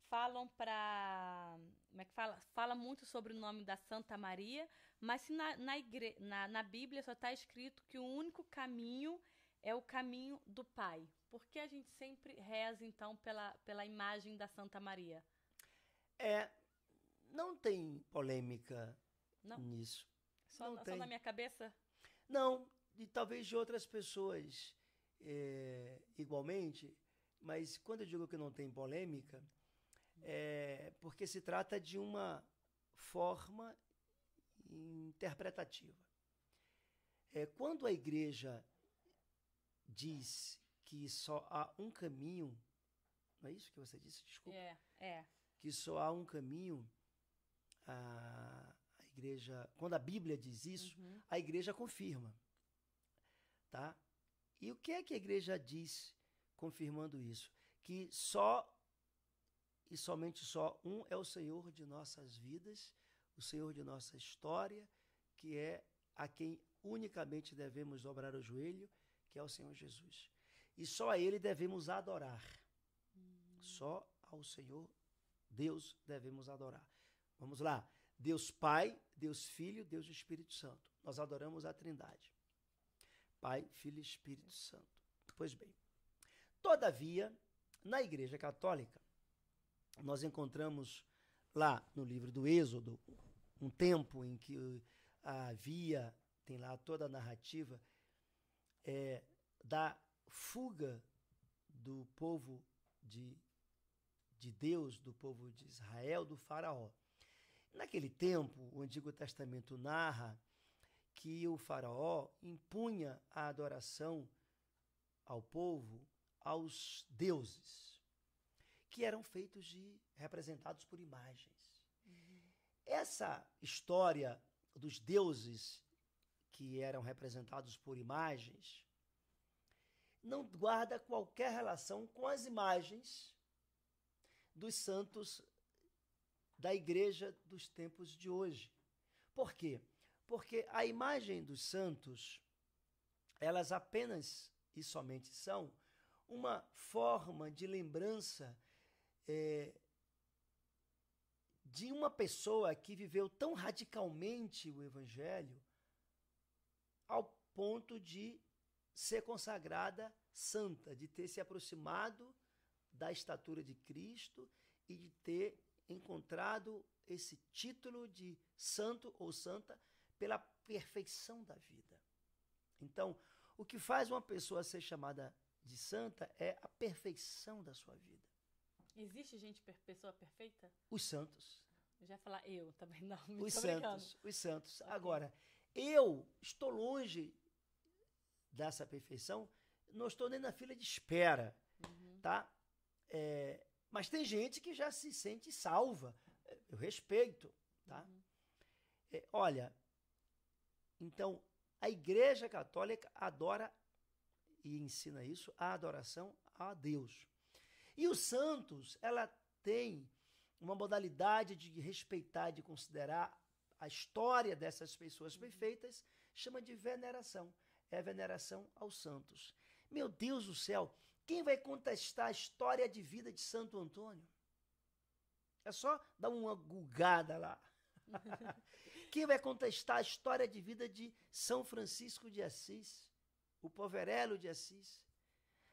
falam para... Como é que fala? Fala muito sobre o nome da Santa Maria, mas se na Bíblia só está escrito que o único caminho é o caminho do Pai. Por que a gente sempre reza, então, pela imagem da Santa Maria? Não tem polêmica nisso. Só na minha cabeça? Não, e talvez de outras pessoas igualmente, mas quando eu digo que não tem polêmica, é porque se trata de uma forma interpretativa. Quando a Igreja diz que só há um caminho, não é isso que você disse? Desculpa. Que só há um caminho, a Igreja, quando a Bíblia diz isso, a Igreja confirma, tá? E o que é que a Igreja diz confirmando isso? Que só e somente só um é o Senhor de nossas vidas, o Senhor de nossa história, que é a quem unicamente devemos dobrar o joelho, que é o Senhor Jesus. E só a Ele devemos adorar. Só ao Senhor Deus devemos adorar. Vamos lá. Deus Pai, Deus Filho, Deus Espírito Santo. Nós adoramos a Trindade. Pai, Filho e Espírito Santo. Pois bem. Todavia, na Igreja Católica, nós encontramos lá no livro do Êxodo, um tempo em que tem lá toda a narrativa da fuga do povo de Deus, do povo de Israel, do faraó. Naquele tempo, o Antigo Testamento narra que o faraó impunha a adoração ao povo, aos deuses, que eram representados por imagens. Essa história dos deuses que eram representados por imagens não guarda qualquer relação com as imagens dos santos da Igreja dos tempos de hoje. Por quê? Porque a imagem dos santos, elas apenas e somente são uma forma de lembrança de uma pessoa que viveu tão radicalmente o Evangelho ao ponto de ser consagrada santa, de ter se aproximado da estatura de Cristo e de ter encontrado esse título de santo ou santa pela perfeição da vida. Então, o que faz uma pessoa ser chamada de santa é a perfeição da sua vida. Existe pessoa perfeita? Os santos. Eu já ia falar eu também, não. Os santos. Okay. Agora, eu estou longe dessa perfeição, não estou nem na fila de espera, tá? Mas tem gente que já se sente salva. Eu respeito, tá? Olha, então, a Igreja Católica adora e ensina isso, a adoração a Deus. E os santos, ela tem uma modalidade de respeitar, de considerar a história dessas pessoas perfeitas, chama de veneração. É a veneração aos santos. Meu Deus do céu, quem vai contestar a história de vida de Santo Antônio? É só dar uma gulgada lá. Quem vai contestar a história de vida de São Francisco de Assis, o Poverello de Assis?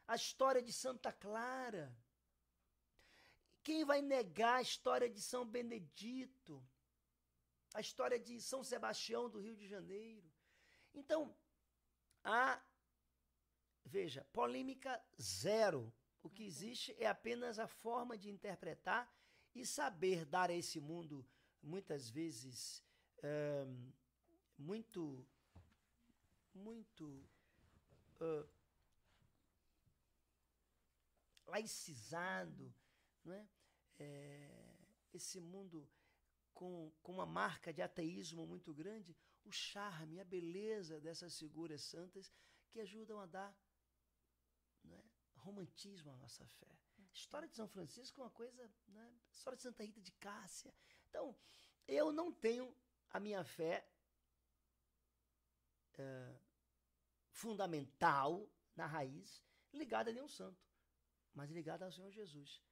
a história de Santa Clara. Quem vai negar a história de São Benedito? A história de São Sebastião do Rio de Janeiro? Então, veja, polêmica zero. O que existe é apenas a forma de interpretar e saber dar a esse mundo, muitas vezes, muito laicizado, não é? Esse mundo com uma marca de ateísmo muito grande, o charme, a beleza dessas figuras santas que ajudam a dar, não é, romantismo à nossa fé. A história de São Francisco é uma coisa, né? A história de Santa Rita de Cássia. Então, eu não tenho a minha fé fundamental, na raiz, ligada a nenhum santo, mas ligada ao Senhor Jesus.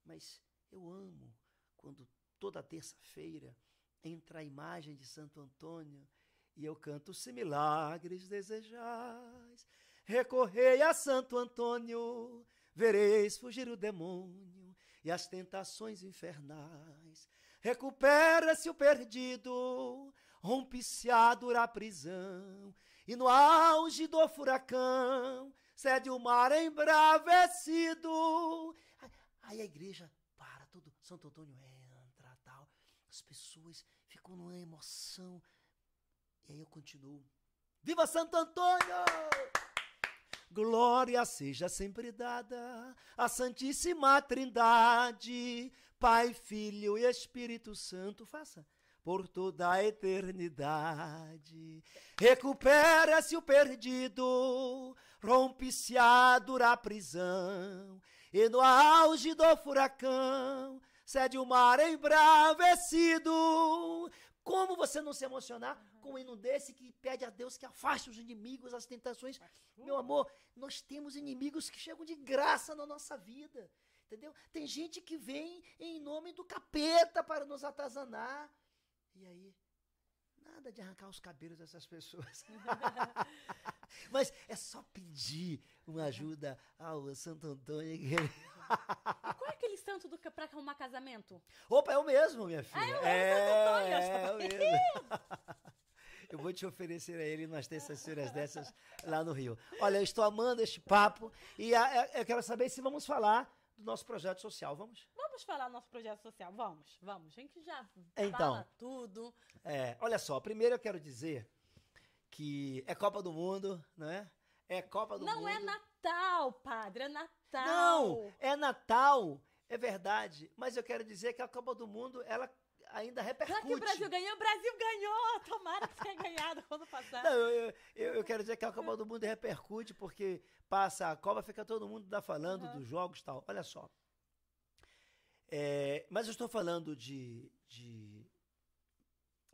Mas eu amo quando toda terça-feira entra a imagem de Santo Antônio e eu canto: se milagres desejais, recorrei a Santo Antônio, vereis fugir o demônio e as tentações infernais. Recupera-se o perdido, rompe-se a dura prisão, e no auge do furacão cede o mar embravecido. Aí a igreja para, tudo, Santo Antônio entra, tal, as pessoas ficam numa emoção, e aí eu continuo: viva Santo Antônio! Glória seja sempre dada à Santíssima Trindade, Pai, Filho e Espírito Santo. Faça por toda a eternidade. Recupera-se o perdido, rompe-se a dura prisão, e no auge do furacão cede o mar embravecido. Como você não se emocionar com um hino desse que pede a Deus que afaste os inimigos, as tentações? Meu amor, nós temos inimigos que chegam de graça na nossa vida, entendeu? Tem gente que vem em nome do capeta para nos atazanar. E aí, nada de arrancar os cabelos dessas pessoas. Mas é só pedir uma ajuda ao Santo Antônio. Qual é aquele santo para arrumar casamento? Opa, é o mesmo, minha filha. É o mesmo. Eu vou te oferecer a ele nas terças-feiras dessas lá no Rio. Olha, eu estou amando este papo e eu quero saber se vamos falar do nosso projeto social. Vamos? Vamos falar do nosso projeto social. Vamos. A gente já então, fala tudo. Olha só, primeiro eu quero dizer que é Copa do Mundo, não é? É Copa do Mundo. Não é Natal, padre, é Natal. Não, é Natal, é verdade. Mas eu quero dizer que a Copa do Mundo, ela ainda repercute. Já que o Brasil ganhou, tomara que tenha ganhado quando passar. Não, eu quero dizer que a Copa do Mundo repercute, porque passa a Copa, fica todo mundo falando dos jogos e tal. Olha só. Mas eu estou falando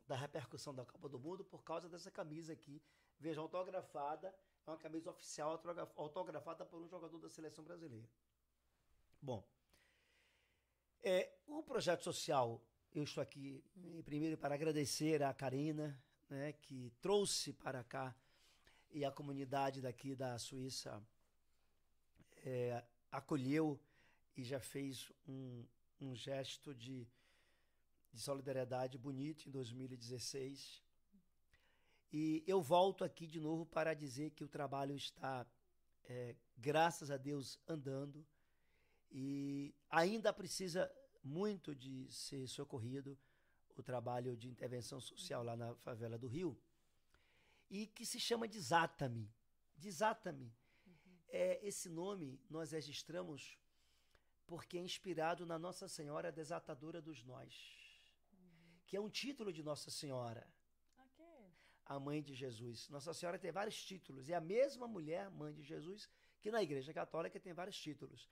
da repercussão da Copa do Mundo por causa dessa camisa aqui. Veja, autografada. É uma camisa oficial autografada por um jogador da seleção brasileira. Bom, o projeto social, eu estou aqui primeiro para agradecer a Karina, né, que trouxe para cá, e a comunidade daqui da Suíça acolheu e já fez um gesto de solidariedade bonito em 2016. E eu volto aqui de novo para dizer que o trabalho está, graças a Deus, andando e ainda precisa muito de ser socorrido o trabalho de intervenção social lá na favela do Rio, e que se chama Desata-me. Desata-me. Esse nome nós registramos porque é inspirado na Nossa Senhora Desatadora dos Nós, que é um título de Nossa Senhora. A mãe de Jesus. Nossa Senhora tem vários títulos. É a mesma mulher, mãe de Jesus, que na Igreja Católica tem vários títulos.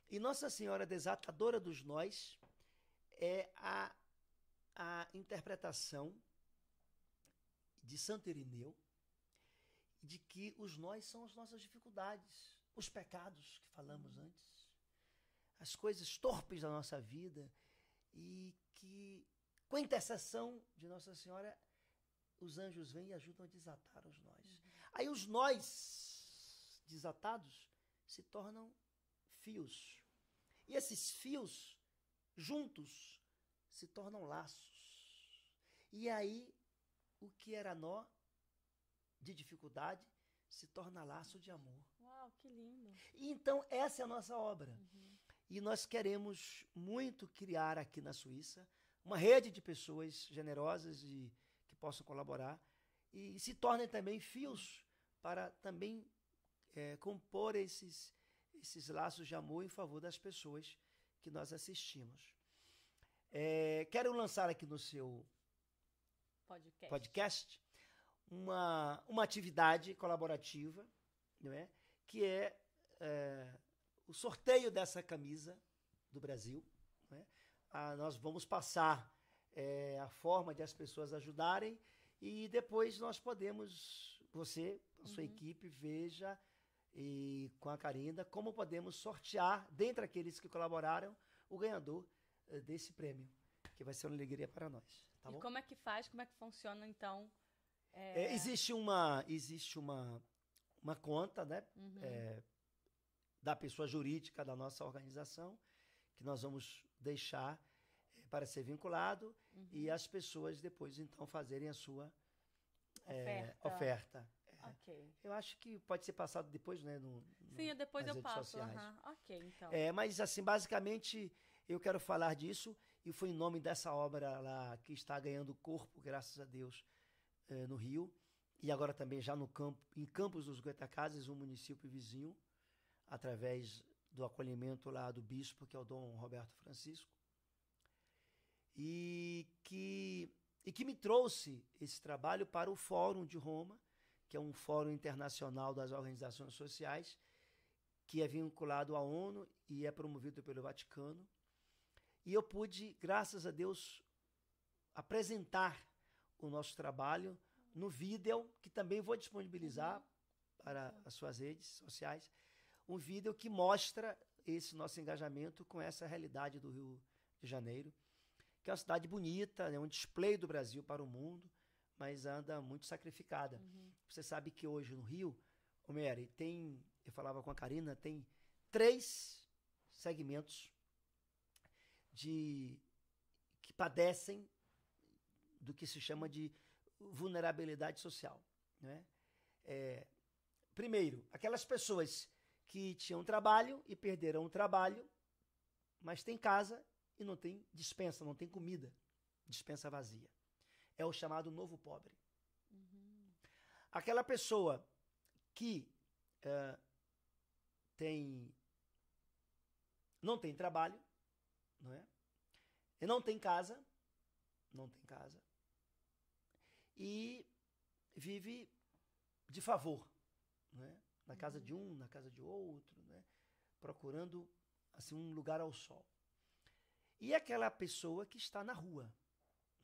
E Nossa Senhora Desatadora dos Nós é a interpretação de Santo Irineu de que os nós são as nossas dificuldades, os pecados que falamos antes, as coisas torpes da nossa vida, e que, com a intercessão de Nossa Senhora, os anjos vêm e ajudam a desatar os nós. Aí os nós desatados se tornam fios. E esses fios, juntos, se tornam laços. E aí, o que era nó de dificuldade se torna laço de amor. Uau, que lindo. E então, essa é a nossa obra. E nós queremos muito criar aqui na Suíça uma rede de pessoas generosas e que possam colaborar e se tornem também fios para também compor esses laços de amor em favor das pessoas que nós assistimos. Quero lançar aqui no seu podcast uma atividade colaborativa, não é? Que é o sorteio dessa camisa do Brasil. Não é? Nós vamos passar a forma de as pessoas ajudarem e depois nós podemos, você, a sua equipe, veja e com a Karina, como podemos sortear, dentre aqueles que colaboraram, o ganhador desse prêmio, que vai ser uma alegria para nós. Tá bom? Como é que faz? Como é que funciona, então? Existe uma conta, né, da pessoa jurídica da nossa organização, que nós vamos deixar para ser vinculado e as pessoas depois, então, fazerem a sua oferta. Ok. Eu acho que pode ser passado depois, né? Sim, depois nas eu redes passo. sociais. Ok, então. Mas, assim, basicamente, eu quero falar disso e foi em nome dessa obra lá que está ganhando corpo, graças a Deus, no Rio. E agora também já em Campos dos Goytacazes, um município vizinho, através do acolhimento lá do bispo, que é o Dom Roberto Francisco. E que me trouxe esse trabalho para o Fórum de Roma, que é um fórum internacional das organizações sociais, que é vinculado à ONU e é promovido pelo Vaticano. E eu pude, graças a Deus, apresentar o nosso trabalho no vídeo, que também vou disponibilizar para as suas redes sociais, um vídeo que mostra esse nosso engajamento com essa realidade do Rio de Janeiro, que é uma cidade bonita, é um display do Brasil para o mundo, mas anda muito sacrificada. Você sabe que hoje no Rio, Mary, eu falava com a Karina, tem 3 segmentos que padecem do que se chama de vulnerabilidade social. Né? Primeiro, aquelas pessoas que tinham trabalho e perderam o trabalho, mas têm casa e não tem despensa, não tem comida, despensa vazia. É o chamado novo pobre. Aquela pessoa que não tem trabalho, não é? E não tem casa, e vive de favor, não é? Na casa de um, na casa de outro, né? Procurando assim, um lugar ao sol. E aquela pessoa que está na rua,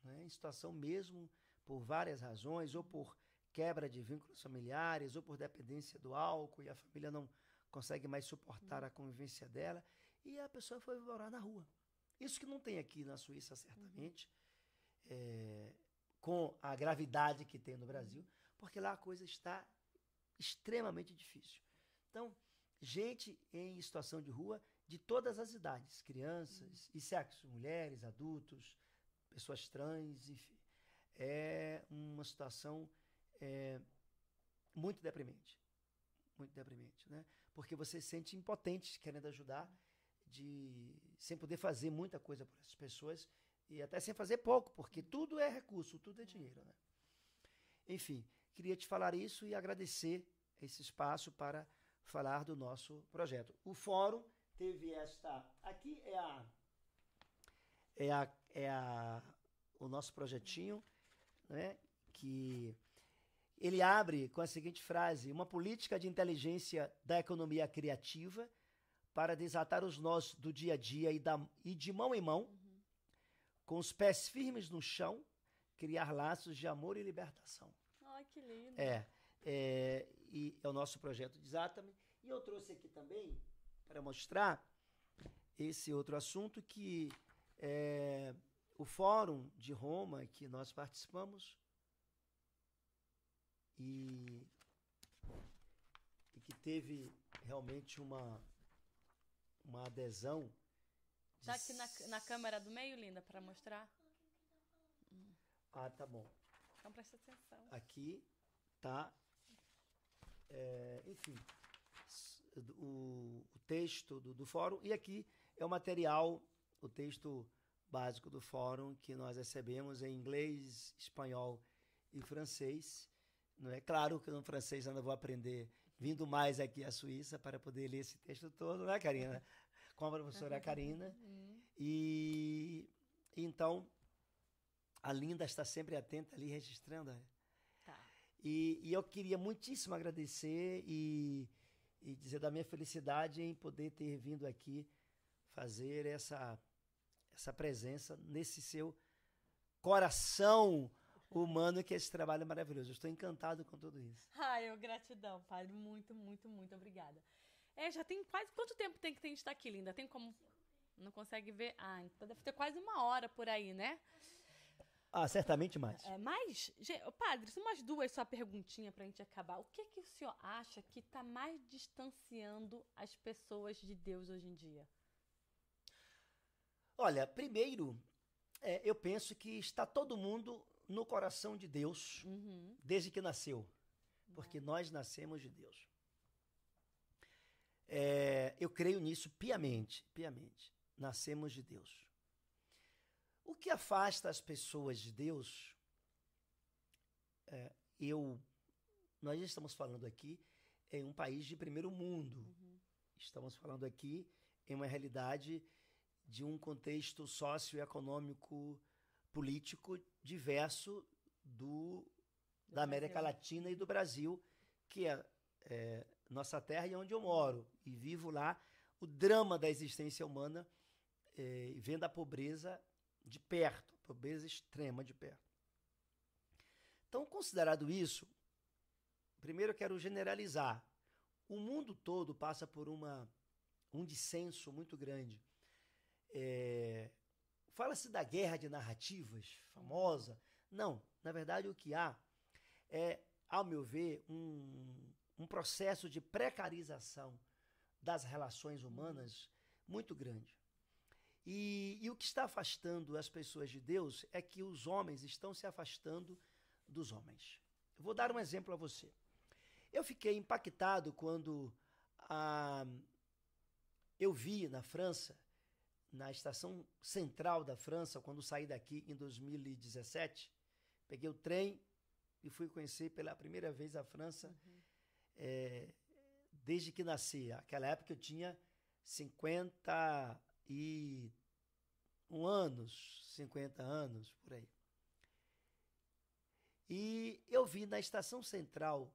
né? Em situação mesmo por várias razões, ou por quebra de vínculos familiares, ou por dependência do álcool, e a família não consegue mais suportar a convivência dela, e a pessoa foi morar na rua. Isso que não tem aqui na Suíça, certamente, com a gravidade que tem no Brasil, porque lá a coisa está extremamente difícil. Então, gente em situação de rua de todas as idades, crianças e sexos, mulheres, adultos, pessoas trans, enfim. É uma situação muito deprimente, né? Porque você se sente impotente querendo ajudar, sem poder fazer muita coisa por essas pessoas e até sem fazer pouco, porque tudo é recurso, tudo é dinheiro, né? Enfim, queria te falar isso e agradecer esse espaço para falar do nosso projeto. O fórum teve aqui o nosso projetinho, né? Que ele abre com a seguinte frase: uma política de inteligência da economia criativa para desatar os nós do dia a dia e de mão em mão, com os pés firmes no chão, criar laços de amor e libertação. Ai, que lindo. E é o nosso projeto Desata-me. E eu trouxe aqui também, para mostrar esse outro assunto, que é o Fórum de Roma, que nós participamos, e que teve realmente uma adesão. Tá aqui na câmera do meio, linda, para mostrar? Ah, tá bom. Então presta atenção. Aqui tá, enfim, o texto do fórum, e aqui é o material, o texto básico do fórum que nós recebemos em inglês, espanhol e francês. Não é claro que no francês eu ainda vou aprender vindo mais aqui à Suíça para poder ler esse texto todo, né, Karina? Com a professora Karina. E então a Linda está sempre atenta ali registrando. Tá. E eu queria muitíssimo agradecer e dizer da minha felicidade em poder ter vindo aqui fazer essa presença nesse seu coração humano, que é esse trabalho maravilhoso. Eu estou encantado com tudo isso. Ai, gratidão, padre. Muito, muito, muito obrigada. Já tem quase... Quanto tempo tem que a gente estar aqui, linda? Tem como... Não consegue ver? Ah, então deve ter quase 1 hora por aí, né? Ah, certamente mais. Mas, padre, umas 2 só perguntinhas pra gente acabar. O que o senhor acha que está mais distanciando as pessoas de Deus hoje em dia? Olha, primeiro, eu penso que está todo mundo no coração de Deus, desde que nasceu, porque nós nascemos de Deus. Eu creio nisso piamente. Nascemos de Deus. O que afasta as pessoas de Deus, nós estamos falando aqui em um país de primeiro mundo. Estamos falando aqui em uma realidade de um contexto socioeconômico, político diverso da América Latina e do Brasil, que é nossa terra e onde eu moro. E vivo lá o drama da existência humana, vendo a pobreza de perto, pobreza extrema de perto. Então, considerado isso, primeiro eu quero generalizar. O mundo todo passa por um dissenso muito grande. Fala-se da guerra de narrativas, famosa. Não, na verdade o que há é, ao meu ver, um processo de precarização das relações humanas muito grande. E o que está afastando as pessoas de Deus é que os homens estão se afastando dos homens. Eu vou dar um exemplo a você. Eu fiquei impactado quando eu vi na França, na estação central da França, quando saí daqui em 2017, peguei o trem e fui conhecer pela primeira vez a França, desde que nasci. Naquela época eu tinha 50 anos, por aí. E eu vi na estação central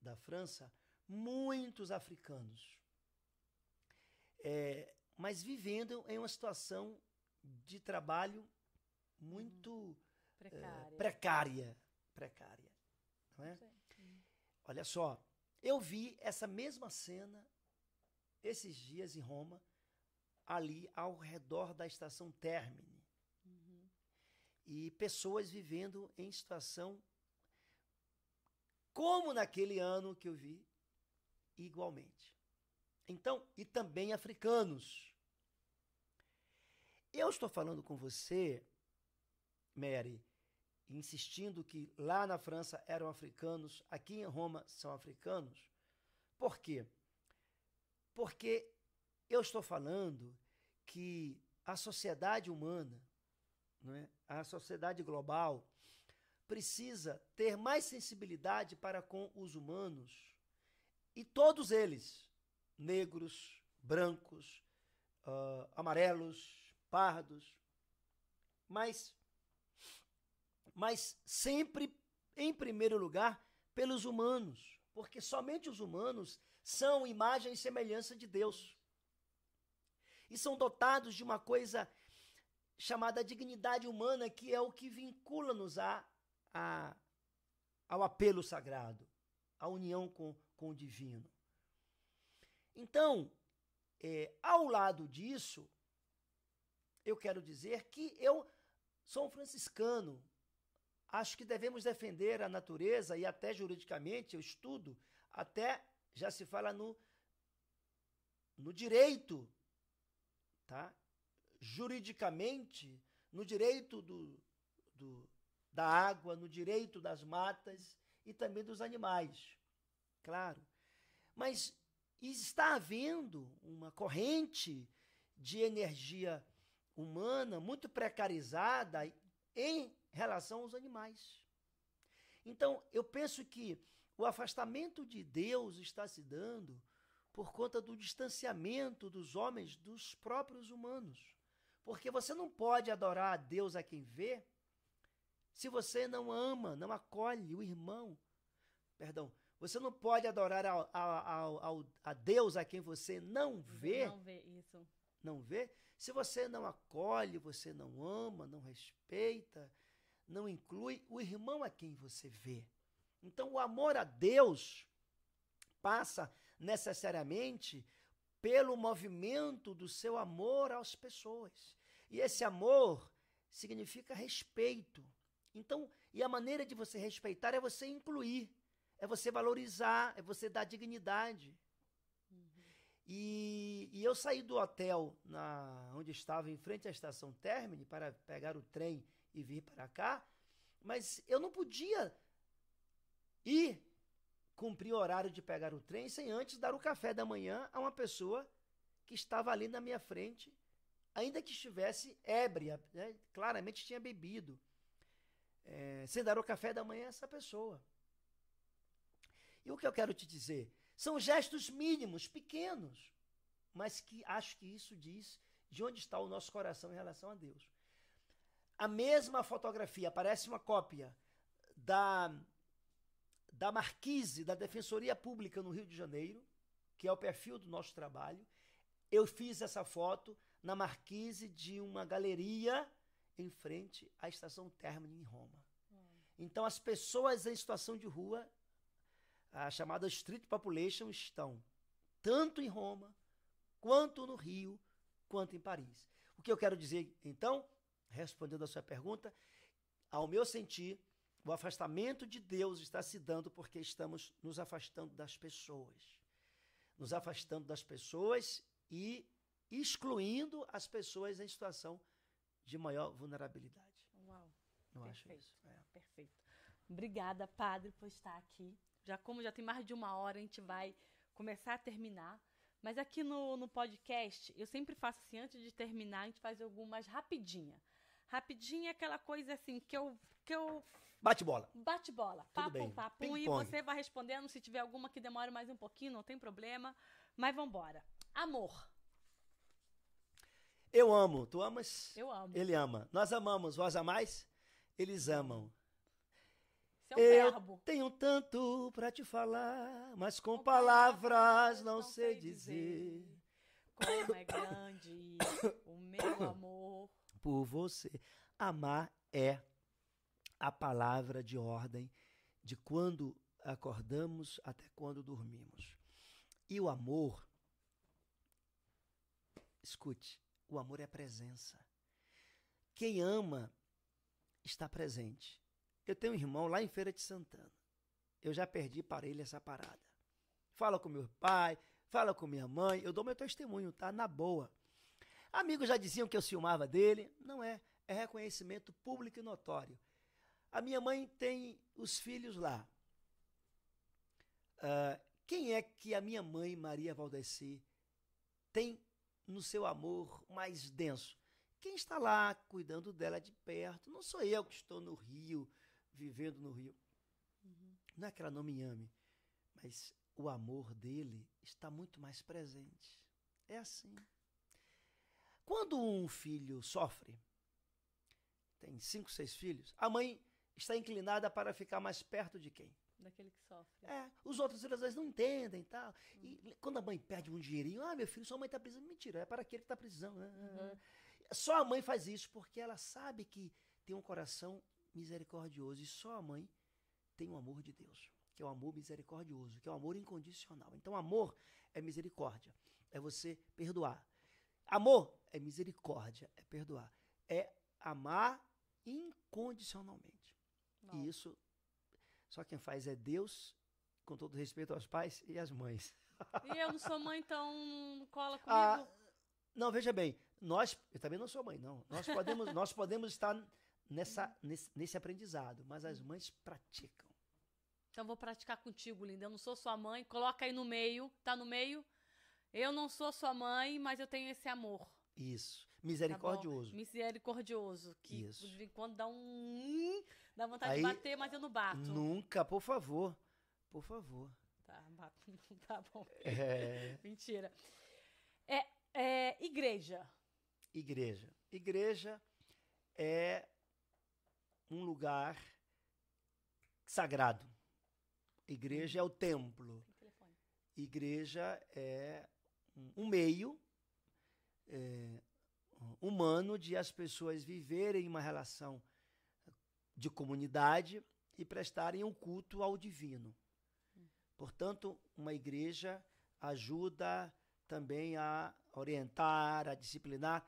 da França muitos africanos, mas vivendo em uma situação de trabalho muito precária. Não é? Olha só, eu vi essa mesma cena esses dias em Roma, ali ao redor da estação Termini. E pessoas vivendo em situação como naquele ano que eu vi, igualmente. Então, e também africanos. Eu estou falando com você, Mary, insistindo que lá na França eram africanos, aqui em Roma são africanos. Por quê? Porque eu estou falando que a sociedade humana, não é? A sociedade global, precisa ter mais sensibilidade para com os humanos, e todos eles, negros, brancos, amarelos, pardos, mas sempre, em primeiro lugar, pelos humanos, porque somente os humanos são imagem e semelhança de Deus. E são dotados de uma coisa chamada dignidade humana, que é o que vincula-nos ao apelo sagrado, à união com o divino. Então, ao lado disso, eu quero dizer que eu sou um franciscano. Acho que devemos defender a natureza, e até juridicamente eu estudo, até já se fala no direito, tá? Juridicamente, no direito da água, no direito das matas e também dos animais, claro. Mas está havendo uma corrente de energia humana muito precarizada em relação aos animais. Então, eu penso que o afastamento de Deus está se dando por conta do distanciamento dos homens dos próprios humanos. Porque você não pode adorar a Deus a quem vê se você não ama, não acolhe o irmão. Perdão, você não pode adorar a Deus a quem você não vê. Não vê isso. Não vê? Se você não acolhe, você não ama, não respeita, não inclui o irmão a quem você vê. Então, o amor a Deus passa necessariamente pelo movimento do seu amor às pessoas. E esse amor significa respeito. Então, e a maneira de você respeitar é você incluir, é você valorizar, é você dar dignidade. E eu saí do hotel onde estava, em frente à estação Termini, para pegar o trem e vir para cá, mas eu não podia ir cumprir o horário de pegar o trem sem antes dar o café da manhã a uma pessoa que estava ali na minha frente, ainda que estivesse ébria, né? Claramente tinha bebido, sem dar o café da manhã a essa pessoa. E o que eu quero te dizer? São gestos mínimos, pequenos, mas que acho que isso diz de onde está o nosso coração em relação a Deus. A mesma fotografia, parece uma cópia da marquise da Defensoria Pública no Rio de Janeiro, que é o perfil do nosso trabalho. Eu fiz essa foto na marquise de uma galeria em frente à estação Termini em Roma. Então, as pessoas em situação de rua, a chamada street population, estão tanto em Roma, quanto no Rio, quanto em Paris. O que eu quero dizer, então, respondendo a sua pergunta, ao meu sentir, o afastamento de Deus está se dando porque estamos nos afastando das pessoas. Nos afastando das pessoas e excluindo as pessoas em situação de maior vulnerabilidade. Uau. Eu Perfeito. acho isso. Perfeito. Obrigada, Padre, por estar aqui. Como já tem mais de 1 hora, a gente vai começar a terminar. Mas aqui no podcast, eu sempre faço assim, antes de terminar, a gente faz algumas rapidinha. Rapidinha é aquela coisa assim, que eu Bate bola. bate bola, Tudo bem. papum, e Ping-pong. você vai respondendo. Se tiver alguma que demore mais um pouquinho, não tem problema. Mas vambora. Amor. Eu amo. Tu amas? Eu amo. Ele ama. Nós amamos. Vós amais? Eles amam. Esse é um Eu verbo. tenho tanto pra te falar, mas com palavras não sei dizer. Como é grande o meu amor. Por você. Amar é a palavra de ordem de quando acordamos até quando dormimos. E o amor, escute, o amor é presença. Quem ama está presente. Eu tenho um irmão lá em Feira de Santana. Eu já perdi para ele essa parada. Fala com meu pai, fala com minha mãe, eu dou meu testemunho, tá? Na boa. Amigos já diziam que eu ciumava dele. Não é. É reconhecimento público e notório. A minha mãe tem os filhos lá. Quem é que a minha mãe, Maria Valdeci, tem no seu amor mais denso? Quem está lá cuidando dela de perto? Não sou eu que estou no Rio, vivendo no Rio. Não é que ela não me ame, mas o amor dele está muito mais presente. É assim. Quando um filho sofre, tem 5, 6 filhos, a mãe está inclinada para ficar mais perto de quem? Daquele que sofre. Os outros às vezes não entendem e tal. E quando a mãe perde um dinheirinho, meu filho, sua mãe está precisando. Mentira, é para aquele que está precisando. Só a mãe faz isso porque ela sabe que tem um coração misericordioso. E só a mãe tem o amor de Deus, que é o amor misericordioso, que é o amor incondicional. Então, amor é misericórdia, é você perdoar. Amor é misericórdia, é perdoar. É amar incondicionalmente. Não. E isso, só quem faz é Deus, com todo respeito aos pais e às mães. E eu não sou mãe, então não cola Ah, comigo? não, veja bem, eu também não sou mãe, não. Nós podemos estar nesse aprendizado, mas as mães praticam. Então vou praticar contigo, linda. Eu não sou sua mãe. Coloca aí no meio. Tá no meio? Eu não sou sua mãe, mas eu tenho esse amor. Isso. Tá bom? Misericordioso. Misericordioso. Que Isso. de vez em quando dá vontade Aí, de bater, mas eu não bato. nunca, por favor. Por favor. Tá, bato. Tá bom. É, Mentira. Igreja. igreja. Igreja é um lugar sagrado. Igreja é o templo. Tem telefone. Igreja é um meio humano de as pessoas viverem uma relação de comunidade e prestarem um culto ao divino. Portanto, uma igreja ajuda também a orientar, a disciplinar.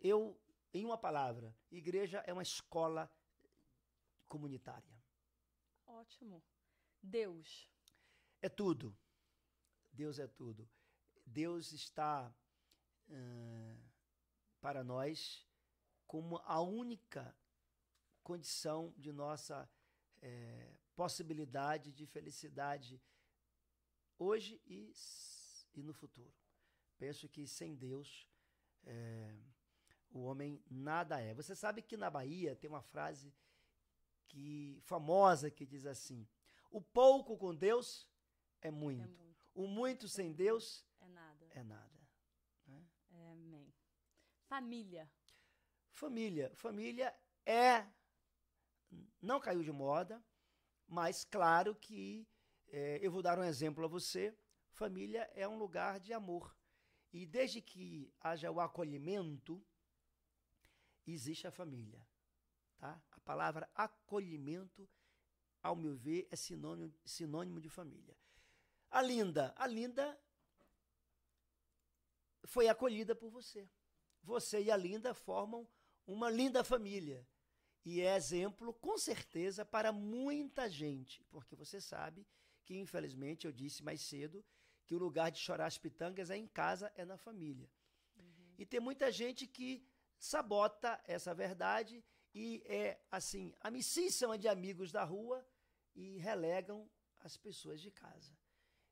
Em uma palavra, igreja é uma escola comunitária. Ótimo. Deus. É tudo. Deus é tudo. Deus está para nós como a única condição de nossa possibilidade de felicidade hoje e no futuro. Penso que sem Deus o homem nada é. Você sabe que na Bahia tem uma frase famosa que diz assim: o pouco com Deus é muito. O muito sem Deus é nada. É nada. Né? Amém. Família. Família não caiu de moda, mas claro que eu vou dar um exemplo a você. Família é um lugar de amor. E desde que haja o acolhimento, existe a família. Tá? A palavra acolhimento, ao meu ver, é sinônimo de família. A Linda foi acolhida por você. Você e a Linda formam uma linda família. E é exemplo, com certeza, para muita gente. Porque você sabe que, infelizmente, eu disse mais cedo, que o lugar de chorar as pitangas é em casa, é na família. Uhum. E tem muita gente que sabota essa verdade e assim, amicíssima de amigos da rua e relegam as pessoas de casa.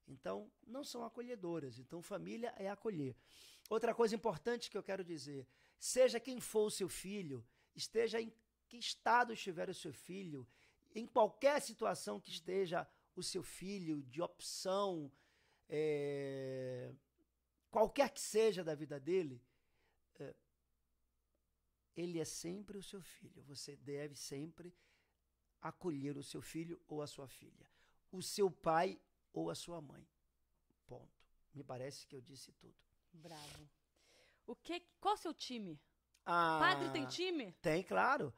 Então, não são acolhedoras. Então, família é acolher. Outra coisa importante que eu quero dizer, seja quem for o seu filho, esteja em que estado estiver o seu filho, em qualquer situação que esteja o seu filho, de opção, qualquer que seja da vida dele, ele é sempre o seu filho. Você deve sempre acolher o seu filho ou a sua filha, o seu pai ou a sua mãe. Ponto. Me parece que eu disse tudo. Bravo. Qual o seu time? Padre tem time? Tem, claro.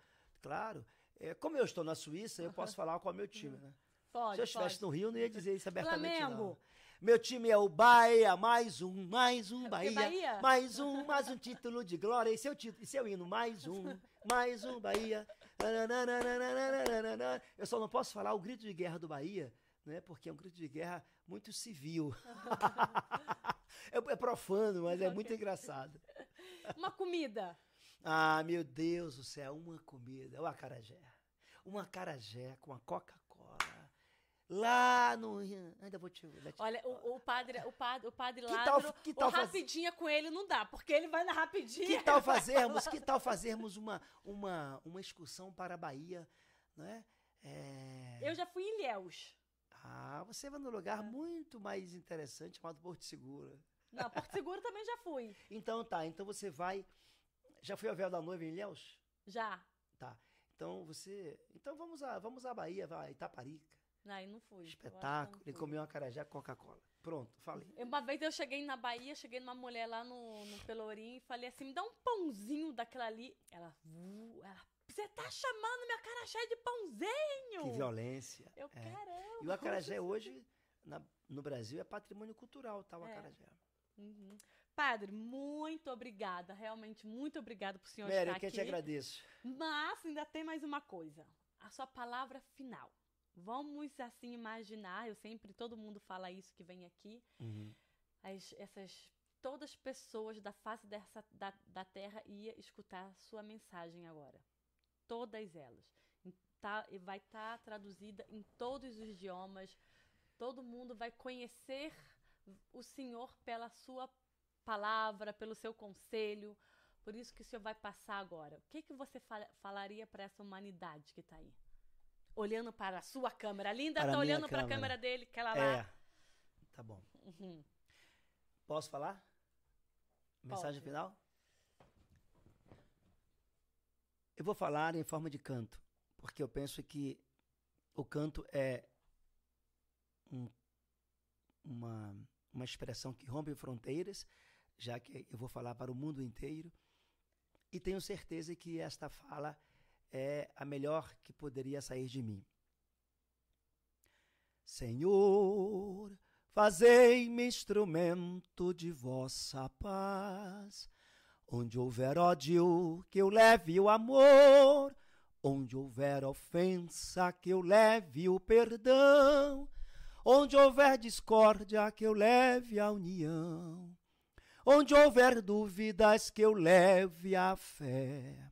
Como eu estou na Suíça, eu posso falar qual é o meu time, né? Pode, se eu estivesse no Rio, eu não ia dizer isso abertamente. Flamengo. Não. Meu time é o Bahia, mais um Bahia, mais um título de glória. Esse é o hino, mais um Bahia. Eu só não posso falar o grito de guerra do Bahia, né? Porque é um grito de guerra muito civil. É profano, mas é muito engraçado. Uma comida. Ah, meu Deus do céu, uma comida, o acarajé. Um acarajé com a Coca-Cola. Lá no... Ainda vou te... Olha, o padre Lázaro, rapidinha com ele não dá, porque ele vai na rapidinha. Que tal fazermos uma excursão para a Bahia, né? Eu já fui em Ilhéus. Ah, você vai num lugar muito mais interessante, chamado Porto Seguro. Não, Porto Seguro também já fui. Então você vai... Já foi ao Véu da Noiva em Ilhéus? Já. Tá. Então vamos à Bahia, vai, Itaparica. Não fui. Espetáculo. Ele comeu uma acarajé com Coca-Cola. Pronto, falei. Uma vez eu cheguei na Bahia, cheguei numa mulher lá no Pelourinho e falei assim, me dá um pãozinho daquela ali. Ela, você tá chamando minha acarajé de pãozinho? Que violência. Caramba. E o acarajé hoje, no Brasil, é patrimônio cultural, tá? O acarajé. Uhum. Padre, muito obrigada. Realmente, muito obrigada por senhor estar aqui. Mary, eu te agradeço. Mas ainda tem mais uma coisa. A sua palavra final. Vamos, assim, imaginar, todo mundo fala isso que vem aqui, Uhum. todas as pessoas da face da Terra ia escutar a sua mensagem agora. Todas elas. Vai estar traduzida em todos os idiomas. Todo mundo vai conhecer o Senhor pela sua palavra, pelo seu conselho. Por isso que o Senhor vai passar agora. O que você falaria para essa humanidade que está aí? Olhando para a sua câmera. A Linda Para está a minha olhando para a câmera. câmera dele, aquela É, lá. tá bom. Uhum. Posso falar? Mensagem Pode. final? Eu vou falar em forma de canto, porque eu penso que o canto é uma expressão que rompe fronteiras, já que eu vou falar para o mundo inteiro. E tenho certeza que esta fala é a melhor que poderia sair de mim. Senhor, fazei-me instrumento de vossa paz. Onde houver ódio, que eu leve o amor. Onde houver ofensa, que eu leve o perdão. Onde houver discórdia, que eu leve a união. Onde houver dúvidas, que eu leve a fé.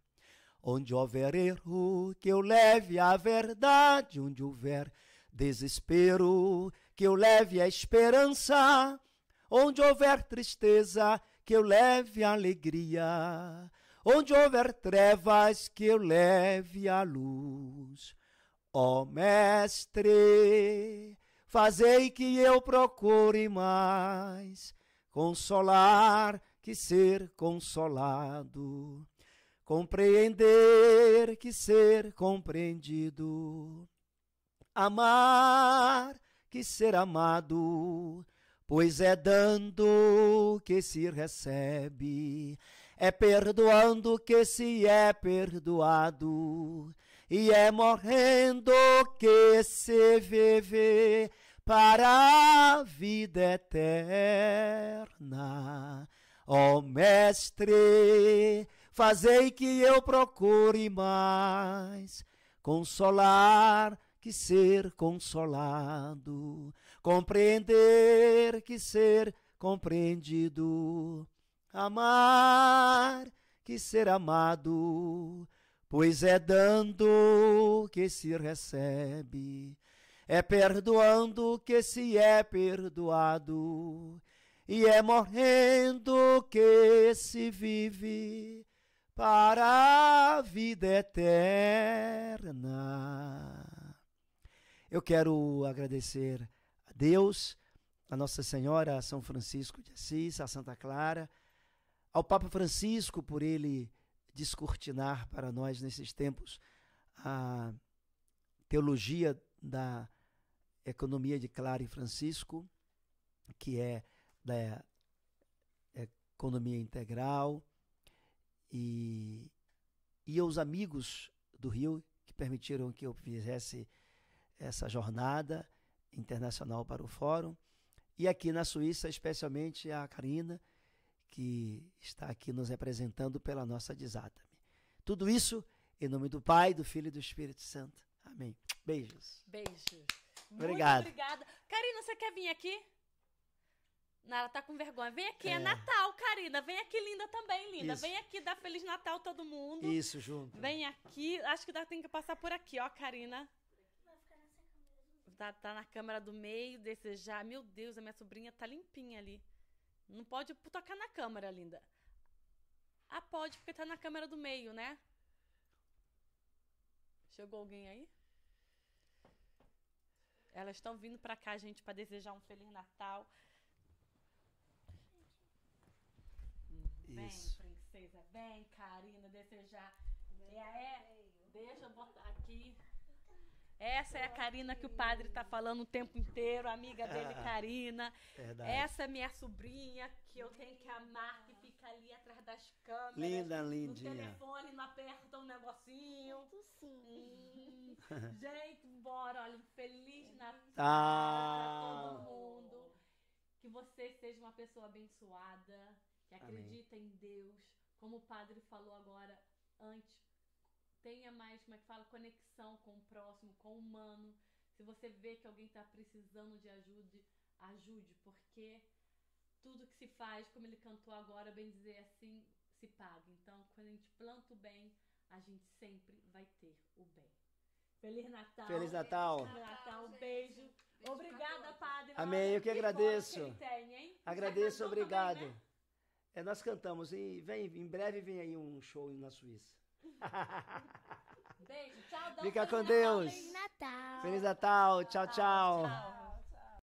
Onde houver erro, que eu leve a verdade. Onde houver desespero, que eu leve a esperança. Onde houver tristeza, que eu leve a alegria. Onde houver trevas, que eu leve a luz. Ó Mestre, fazei que eu procure mais consolar que ser consolado, compreender que ser compreendido, amar que ser amado, pois é dando que se recebe, é perdoando que se é perdoado, e é morrendo que se vive para a vida eterna. Ó Mestre, fazei que eu procure mais consolar que ser consolado, compreender que ser compreendido, amar que ser amado, pois é dando que se recebe, é perdoando que se é perdoado, e é morrendo que se vive para a vida eterna. Eu quero agradecer a Deus, a Nossa Senhora, a São Francisco de Assis, a Santa Clara, ao Papa Francisco por ele descortinar para nós nesses tempos a teologia da economia de Clara e Francisco, que é da economia integral, e aos amigos do Rio que permitiram que eu fizesse essa jornada internacional para o Fórum, e aqui na Suíça, especialmente a Karina, que está aqui nos representando pela nossa Desata-me. Tudo isso em nome do Pai, do Filho e do Espírito Santo. Amém. Beijos. Beijos. Obrigado. Muito obrigada. Karina, você quer vir aqui? Não, ela tá com vergonha. Vem aqui, é É. Natal, Karina. Vem aqui, linda também, linda. Isso. Vem aqui, dá Feliz Natal a todo mundo. Isso, junto. Vem aqui. Acho que tem que passar por aqui, ó, Karina. Tá na câmera do meio, desejar. Meu Deus, a minha sobrinha tá limpinha ali. Não pode tocar na câmera, linda. Ah, pode, porque tá na câmera do meio, né? Chegou alguém aí? Elas estão vindo pra cá, gente, pra desejar um Feliz Natal. Vem, Isso. princesa. Vem, Karina, desejar. Deixa eu botar aqui. Essa é a Karina que o padre tá falando o tempo inteiro, amiga dele, Karina. Verdade. Essa é minha sobrinha, que eu tenho que amar, que fica ali atrás das câmeras. Linda, No lindinha. telefone, não aperta um negocinho. Sim. Gente, bora, olha, um Feliz Natal Ah. pra todo mundo. Que você seja uma pessoa abençoada, que acredita em Deus. Como o padre falou agora, antes, tenha mais, como é que fala, conexão com o próximo, com o humano. Se você vê que alguém está precisando de ajuda, ajude, porque tudo que se faz, como ele cantou agora, bem dizer assim, se paga. Então, quando a gente planta o bem, a gente sempre vai ter o bem. Feliz Natal. Feliz Natal. Feliz Natal, um beijo. Obrigada, Padre. Amém, eu que agradeço. Agradeço, Já obrigado. também, né? Nós cantamos e em breve vem aí um show na Suíça. Beijo, tchau. Fica com Deus. Feliz Natal. Feliz Natal, tchau, tchau. Tchau.